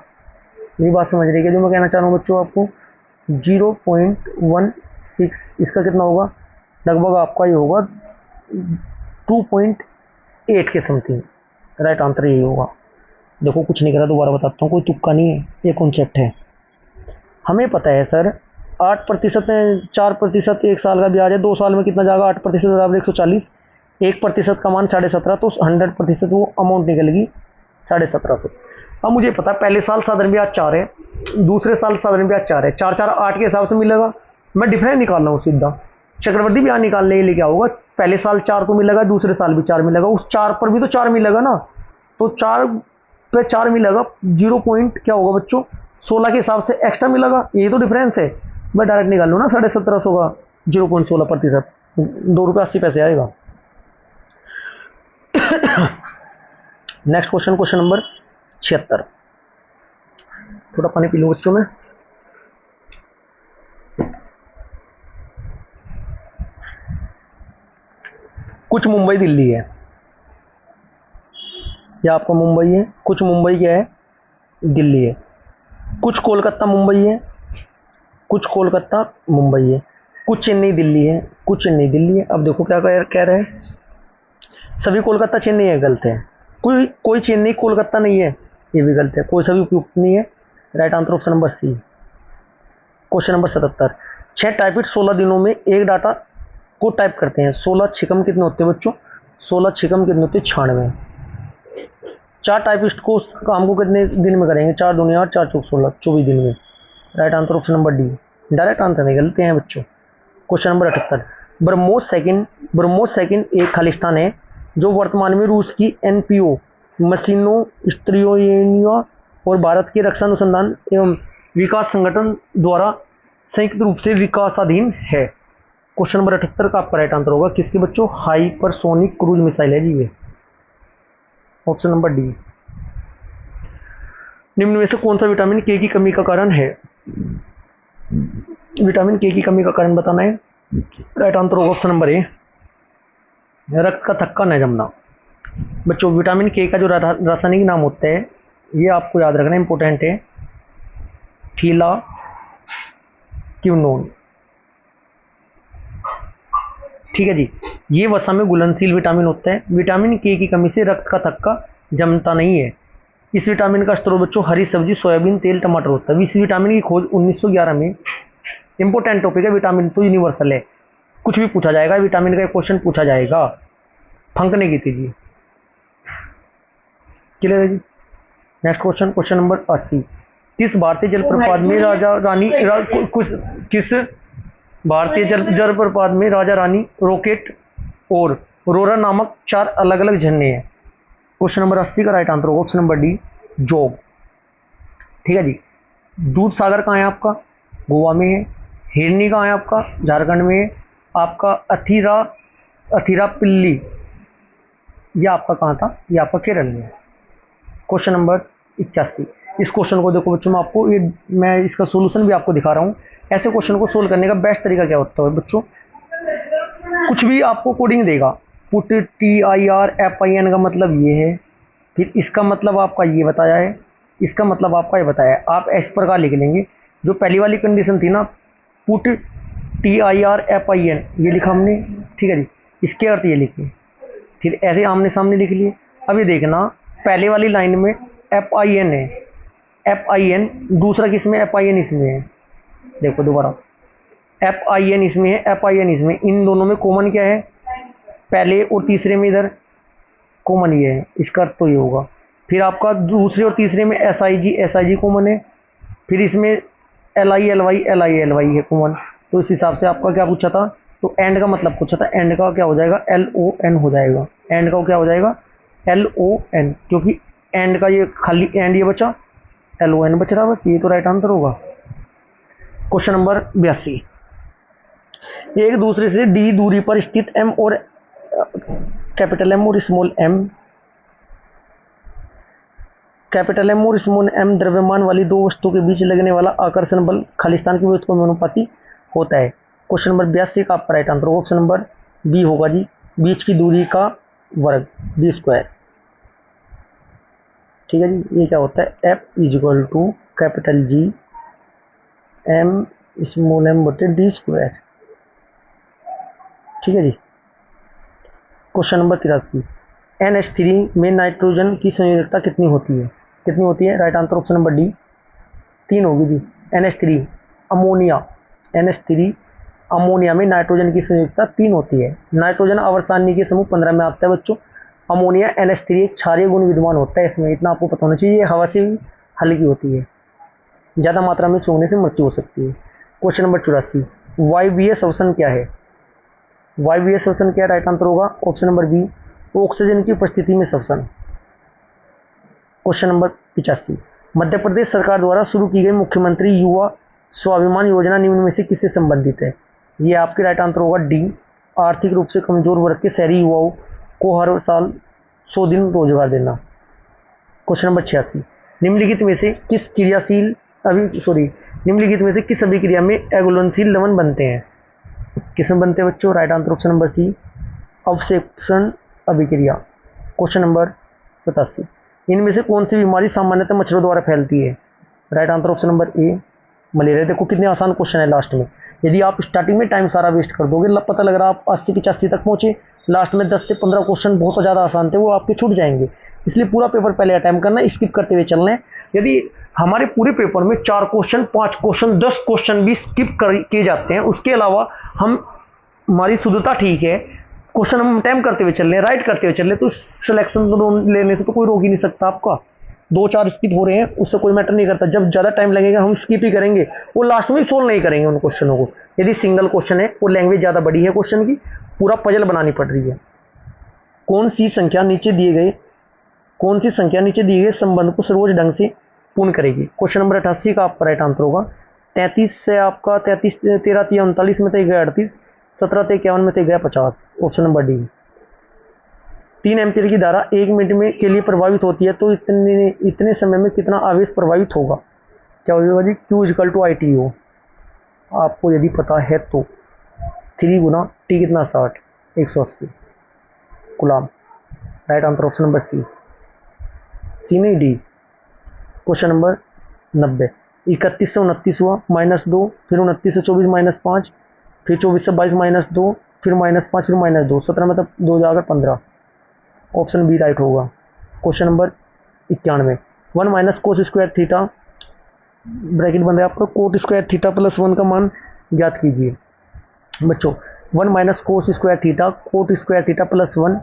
S1: ये बात समझ रही है जो मैं कहना चाह रहा हूँ बच्चों आपको? 0.16 इसका कितना होगा? लगभग आपका ये होगा 2.8 के समथिंग। राइट आंसर यही होगा। देखो कुछ नहीं करा, दोबारा बताता हूँ, कोई तुक्का नहीं है, ये कॉन्सेप्ट है। हमें पता है सर 8% है, 4% एक साल का ब्याज है, 2 साल में कितना जाएगा? 8% बराबर 140। 1% का मान 17.5, तो 100% वो अमाउंट निकलेगी 1750। अब मुझे पता पहले साल साधारण ब्याज 4 है, दूसरे साल साधारण ब्याज 4 है, 4 4 8 के हिसाब से मिलेगा। मैं डिफरेंस निकाल रहा हूँ सीधा। चक्रवृद्धि ब्याज निकालने के लिए क्या होगा? पहले साल 4 तो मिलेगा, दूसरे साल भी 4 मिलेगा, उस 4 पर भी तो 4 मिलेगा ना, तो 4 पे 4 मिलेगा, 0 पॉइंट क्या होगा बच्चों? 16 के हिसाब से एक्स्ट्रा मिलेगा। ये तो डिफरेंस है। मैं डायरेक्ट निकाल लूँ ना 1750 का 0.16%, 2 रुपये 80 पैसे आएगा। Next question, question number 76। थोड़ा पानी पी लो बच्चों में। कुछ मुंबई दिल्ली है, या आपका मुंबई है, कुछ मुंबई क्या है? दिल्ली है। कुछ कोलकाता मुंबई है, कुछ कोलकाता मुंबई है, कुछ चेन्नई दिल्ली है, कुछ चेन्नई दिल्ली है। अब देखो क्या कह रहे हैं, सभी कोलकाता चेन्नई है, गलत है। कोई कोई चेन्नई कोलकाता नहीं है, ये भी गलत है। कोई सभी उपयुक्त नहीं है। Right answer option number C. Question number 77। 6 typist 16 दिनों में एक डाटा को टाइप करते हैं। 16 छिकम कितने होते हैं बच्चों? 16 छिकम कितने होते हैं? 96। 4 टाइपिस्ट को काम को कितने दिन में करेंगे? 4 दूनी 8, 4 चौक 16, 24 दिन में। Right answer option number D. Direct answer निकलते हैं बच्चों। Question number 78। ब्रह्मोस सेकंड एक खालिस्तान है जो वर्तमान में रूस की एनपीओ मशीनों स्त्रियों और भारत के रक्षा अनुसंधान एवं विकास संगठन द्वारा संयुक्त रूप से विकासाधीन है। क्वेश्चन नंबर 78 का आपका राइट आंसर होगा किसके बच्चों? हाइपरसोनिक क्रूज मिसाइल है जी ये, ऑप्शन नंबर डी। निम्न में से कौन सा विटामिन के की कमी का कारण है? विटामिन के की कमी का कारण बताना है। राइट आंसर होगा ऑप्शन नंबर ए, रक्त का थक्का न जमना। बच्चों विटामिन के का जो रासायनिक नाम होता है ये आपको याद रखना इंपॉर्टेंट है, थीला क्यूनोन। ठीक है जी। ये वसा में घुलनशील विटामिन होता है। विटामिन के की कमी से रक्त का थक्का जमता नहीं है। इस विटामिन का स्रोत बच्चों हरी सब्जी, सोयाबीन तेल, टमाटर होता है। इस विटामिन की खोज 1911 में, इंपॉर्टेंट टॉपिक है, विटामिन तो यूनिवर्सल है, कुछ भी पूछा जाएगा, विटामिन का क्वेश्चन पूछा जाएगा, फंक नहीं की थी जी। क्लियर है जी। Next question, question number 80। किस भारतीय जलप्रपात में राजा रानी किस भारतीय जलप्रपात में राजा रानी, रॉकेट और रोरा नामक 4 अलग अलग झरने हैं? क्वेश्चन नंबर 80 का राइट आंसर होगा ऑप्शन नंबर डी, जोग। ठीक है जी। दूध सागर कहाँ है आपका? गोवा में है। हिरनी कहाँ है आपका? झारखंड में है। आपका अथीरा पिल्ली, ये आपका कहाँ था? ये आपका केरल में है। Question number 81। इस क्वेश्चन को देखो बच्चों, मैं इसका सोल्यूशन भी आपको दिखा रहा हूँ। ऐसे क्वेश्चन को सोल्व करने का बेस्ट तरीका क्या होता है बच्चों? कुछ भी आपको कोडिंग देगा, पुट TIRFIN का मतलब ये है, फिर इसका मतलब आपका ये बताया है, इसका मतलब आपका ये बताया है। आप इस प्रकार लिख लेंगे। जो पहली वाली कंडीशन थी ना, पुट TIRFIN, ये लिखा हमने। ठीक है जी। इसके अर्थ ये लिखे, फिर ऐसे आमने सामने लिख लिए। अब ये देखना, पहले वाली लाइन में FIN है, FIN, दूसरा किसमें? FIN इसमें है। देखो दोबारा, FIN इसमें है, FIN इसमें, इन दोनों में कॉमन क्या है? पहले और तीसरे में इधर कॉमन ये है, इसका अर्थ तो ये होगा। फिर आपका दूसरे और तीसरे में एस आई जी कॉमन है, फिर इसमें एल आई एल वाई है कॉमन। तो इस हिसाब से आपका क्या पूछा था, तो एंड का मतलब पूछा था, एंड का क्या हो जाएगा, एल ओ एन हो जाएगा। एंड का क्या हो जाएगा, एल ओ एन, क्योंकि एंड का ये खाली एंड ये बचा, एल ओ एन बच रहा, बस ये तो राइट आंसर होगा। क्वेश्चन नंबर 82, एक दूसरे से डी दूरी पर स्थित एम और कैपिटल एम और स्मॉल एम द्रव्यमान वाली दो वस्तुओं के बीच लगने वाला आकर्षण बल खालिस्तान की वस्तु के अनुपाती होता है। क्वेश्चन नंबर 82 का आपका राइट आंसर होगा ऑप्शन नंबर बी होगा जी, बीच की दूरी का वर्ग बी स्क्वायर। ठीक है जी, ये क्या होता है, F is equal to capital G M small M बटे डी स्क्वायर। ठीक है जी। क्वेश्चन नंबर 83, NH3 में नाइट्रोजन की संयोजकता कितनी होती है, कितनी होती है, right answer option number D 3 होगी जी। NH3 अमोनिया, NH3 अमोनिया में नाइट्रोजन की संयोजकता 3 होती है। नाइट्रोजन आवर्त के समूह 15 में आता है बच्चों। अमोनिया NH3 एक क्षारीय गुण विद्यमान होता है इसमें, इतना आपको पता होना चाहिए। ये हवा से भी हल्की होती है, ज़्यादा मात्रा में सोने से मृत्यु हो सकती है। क्वेश्चन नंबर 84, वायवीय श्वसन क्या है, वायवीय श्वसन क्या, राइट आंसर होगा ऑप्शन नंबर बी, ऑक्सीजन की उपस्थिति में श्वसन। क्वेश्चन नंबर 85, मध्य प्रदेश सरकार द्वारा शुरू की गई मुख्यमंत्री युवा स्वाभिमान योजना निम्न में से किससे संबंधित है। ये आपके राइट आंसर होगा डी, आर्थिक रूप से कमजोर वर्ग के शहरी युवाओं को हर साल 100 दिन रोजगार देना। क्वेश्चन नंबर 86, निम्नलिखित में से किस अभिक्रिया में एगुलेनशील लवण बनते हैं, किसमें बनते हैं बच्चों, right answer option number C, अवक्षेपण अभिक्रिया। क्वेश्चन नंबर 87, इनमें से कौन सी बीमारी सामान्यतः मच्छरों द्वारा फैलती है, राइट आंसर ऑप्शन नंबर ए, मलेरिया। देखो कितने आसान क्वेश्चन है लास्ट में, यदि आप स्टार्टिंग में टाइम सारा वेस्ट कर दोगे, पता लग रहा आप 80-85 तक पहुंचे, लास्ट में 10 से 15 क्वेश्चन बहुत ज़्यादा आसान थे, वो आपके छूट जाएंगे। इसलिए पूरा पेपर पहले अटेम्प्ट करना, स्किप करते हुए चलना है। यदि हमारे पूरे पेपर में 4 क्वेश्चन, 5 क्वेश्चन, 10 क्वेश्चन भी स्किप किए जाते हैं, उसके अलावा हमारी शुद्धता ठीक है, क्वेश्चन हम अटेम्प्ट करते हुए चल रहे हैं, राइट करते हुए चल रहे हैं, तो सिलेक्शन लेने से तो कोई रोक ही नहीं सकता आपका। 2-4 स्किप हो रहे हैं उससे कोई मैटर नहीं करता, जब ज़्यादा टाइम लगेगा हम स्किप ही करेंगे, वो लास्ट में सोल्व नहीं करेंगे उन क्वेश्चनों को। यदि सिंगल क्वेश्चन है वो लैंग्वेज ज़्यादा बड़ी है क्वेश्चन की, पूरा पजल बनानी पड़ रही है। कौन सी संख्या नीचे दिए गए संबंध को सर्वोच्च ढंग से पूर्ण करेगी। क्वेश्चन नंबर 88 का आपका राइट आंसर होगा 33 से आपका 33, 13 39 में से गया 38, 17 से 51 में से गया 50, ऑप्शन नंबर डी। 3 एम्पीयर की धारा 1 मिनट में के लिए प्रभावित होती है, तो इतने समय में कितना आवेश प्रभावित होगा, क्या होगा जी, Q इक्वल टू ITO। आपको यदि पता है तो 3 गुना T कितना 60, 180 गुलाम, right answer option number C नहीं डी। क्वेश्चन नंबर 90, 31 से 29 हुआ -2, फिर 29 से 24 -5, फिर 24 से 22 -2, फिर -5, फिर -2, 17 मतलब 2 जाकर 15, ऑप्शन बी राइट होगा। Question number 91, 1 minus cos square theta, bracket बन रहा है आपका, कोट स्क्वायर थीटा प्लस 1 का मान ज्ञात कीजिए। बच्चों 1 minus cos square theta, coat square theta plus 1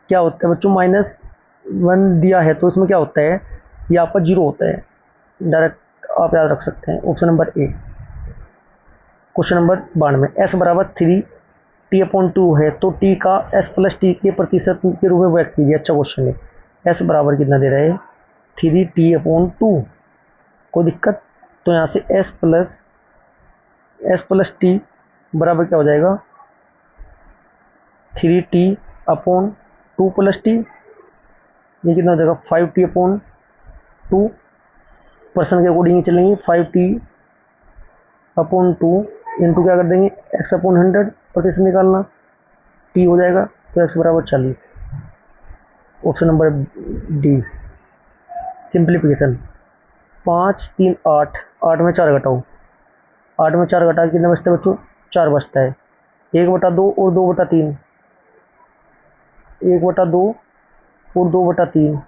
S1: क्या होता है बच्चों, -1 दिया है तो इसमें क्या होता है, ये आपका 0 होता है, डायरेक्ट आप याद रख सकते हैं, ऑप्शन नंबर ए। क्वेश्चन नंबर 92, s बराबर 3t/2 है तो t का s प्लस टी के प्रतिशत के रूप में व्यक्त कीजिए। अच्छा क्वेश्चन है, s बराबर कितना दे रहा है, 3t/2, कोई दिक्कत, तो यहाँ से s प्लस टी बराबर क्या हो जाएगा, 3t/2 प्लस टी, ये कितना हो जाएगा 5t/2, पर्सन के अकॉर्डिंग ही चलेंगे, 5t/2 इंटू क्या कर देंगे x/100, प्रतिशत निकालना, t हो जाएगा तो x बराबर 40, ऑप्शन नंबर डी। सिंप्लीफिकेशन 5 3 8, 8 में 4 घटाओ, 8 में 4 घटा कितने बचते हैं बच्चों, 4 बचता है, 1/2 और 2/3, 1/2 और 2/3,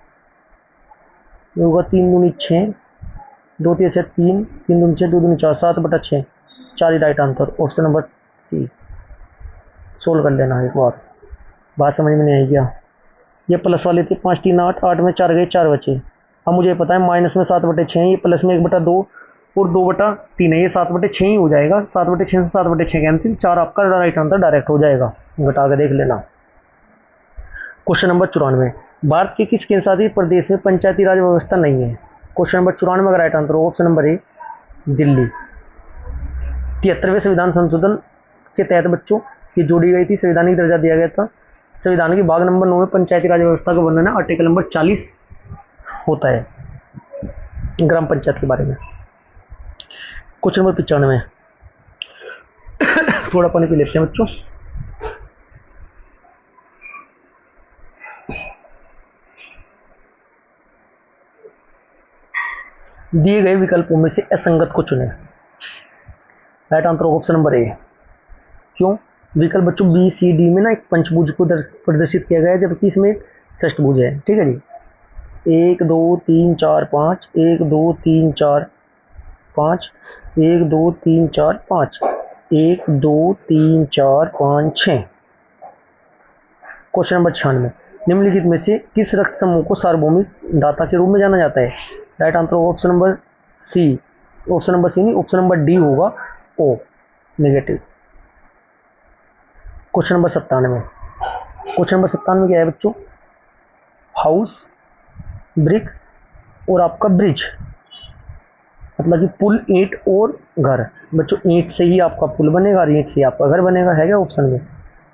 S1: ये होगा 3 दूनी 6, 2 3 6 3, 3 दूनी 6, 2 दूनी 4, 7/6, 4 ही right answer, option number C. Solve कर लेना एक बार, बात समझ में नहीं आई क्या। ये प्लस वाले थे 5 3 8, 8 में 4 गए, 4 बचे। अब मुझे पता है माइनस में 7/6 है, ये प्लस में 1/2 और 2/3 है, ये 7/6 ही हो जाएगा। 7/6 से 7/6 कैंसिल, 4 आपका राइट आंसर डायरेक्ट हो जाएगा, घटा के देख लेना। क्वेश्चन नंबर 94, भारत के किस केंद्रशासित प्रदेश में पंचायती राज व्यवस्था नहीं है? क्वेश्चन नंबर 94 का राइट आंसर होगा ऑप्शन नंबर ए, दिल्ली। 73वें संविधान संशोधन के तहत बच्चों ये जोड़ी गई थी, संवैधानिक दर्जा दिया गया था। संविधान के भाग नंबर 9 में पंचायती राज व्यवस्था का वर्णन है, आर्टिकल नंबर 40 होता है ग्राम पंचायत के बारे में। क्वेश्चन नंबर 95, थोड़ा पानी पी लेते हैं बच्चों। दिए गए विकल्पों में से असंगत को चुनें। राइट आंसर ऑप्शन नंबर ए। क्यों? विकल्प बच्चों बी सी डी में ना एक पंचभुज को प्रदर्शित किया गया है, जबकि इसमें एक षष्ठभुज है। ठीक है जी, 1 2 3 4 5, 1 2 3 4 5, 1 2 3 4 5, 1 2 3 4 5 6। क्वेश्चन नंबर 96, निम्नलिखित में से किस रक्त समूह को सार्वभौमिक दाता के रूप में जाना जाता है? Right answer option number C. Option number C नहीं, ऑप्शन नंबर डी होगा, O negative. Question number 97, question number 97 क्या है बच्चों? हाउस, ब्रिक और आपका ब्रिज, मतलब कि पुल, ईंट और घर। बच्चों ईंट से ही आपका पुल बनेगा और ईंट से ही आपका घर बनेगा, है क्या ऑप्शन में?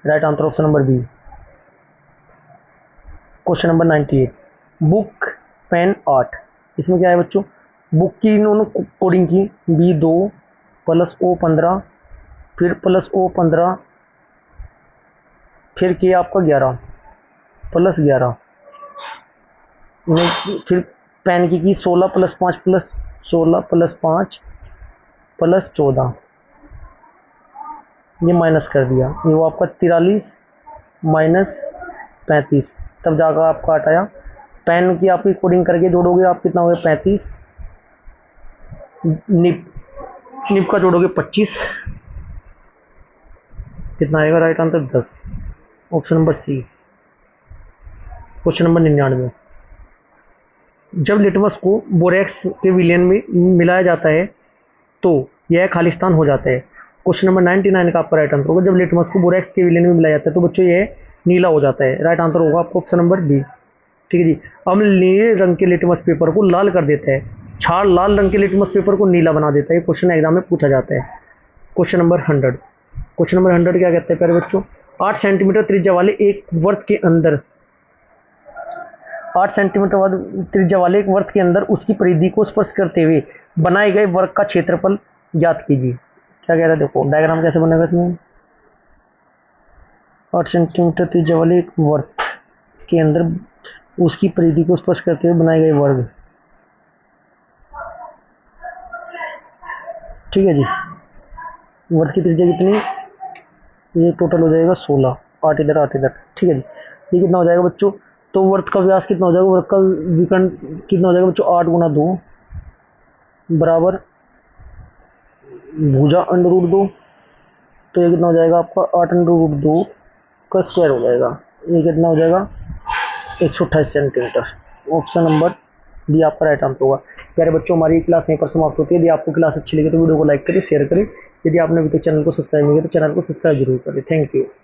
S1: Right answer option number B. Question number 98, book, pen, art, इसमें क्या है बच्चों? बुक की इन्होंने कोडिंग की B2 + O15, फिर +O15, फिर किया आपका 11 +11, फिर पेन की 16 + 5 + 16 + 5 + 14, ये माइनस कर दिया, ये वो आपका 43 - 35, तब जाकर आपका हटाया। पेन की आपकी कोडिंग करके जोड़ोगे आप कितना हो गया? 35, निप निप का जोड़ोगे 25, कितना आएगा? Right answer 10, option number C. Question number 99, जब लिटमस को बोरेक्स के विलयन में मिलाया जाता है तो यह खालिस्तान हो जाता है। क्वेश्चन नंबर 99 का आपका राइट आंसर होगा, जब लिटमस को बोरेक्स के विलयन में मिलाया जाता है तो बच्चों यह नीला हो जाता है। राइट आंसर होगा आपको ऑप्शन नंबर बी। ठीक है जी, अम्ल नीले रंग के लिटमस पेपर को लाल कर देता है, क्षार लाल रंग के लिटमस पेपर को नीला बना देता है। ये क्वेश्चन एग्जाम में पूछा जाता है। क्वेश्चन नंबर 100, क्वेश्चन नंबर 100 क्या कहते हैं प्यारे बच्चों? 8 सेंटीमीटर त्रिज्या वाले एक वर्त के अंदर 8 सेंटीमीटर त्रिज्या वाले एक वर्त के अंदर उसकी परिधि को स्पर्श करते हुए बनाए गए वर्ग का क्षेत्रफल ज्ञात कीजिए। क्या कह रहा है? देखो डायग्राम कैसे बनेगा इसमें। 8 सेंटीमीटर त्रिज्या वाले एक वर्त के अंदर उसकी परिधि को स्पर्श करते हुए बनाए गए वर्ग। ठीक है जी, वर्ग की त्रिज्या कितनी? ये टोटल हो जाएगा 16, 8 इधर 8 इधर। ठीक है जी, ये कितना हो जाएगा बच्चों? तो वर्त का व्यास कितना हो जाएगा? वर्त का विकर्ण कितना हो जाएगा बच्चों? 8 × 2 बराबर भुजा √2, तो ये कितना हो जाएगा आपका? 8 × 2 का स्क्वायर हो जाएगा, ये कितना हो जाएगा? 128 सेंटीमीटर। ऑप्शन नंबर डी आपका राइट आंसर होगा। प्यारे बच्चों, हमारी क्लास यहीं पर समाप्त होती है। यदि आपको क्लास अच्छी लगी तो वीडियो को लाइक करें, शेयर करें। यदि आपने अभी तक चैनल को सब्सक्राइब नहीं किया तो चैनल को सब्सक्राइब जरूर करें। Thank you.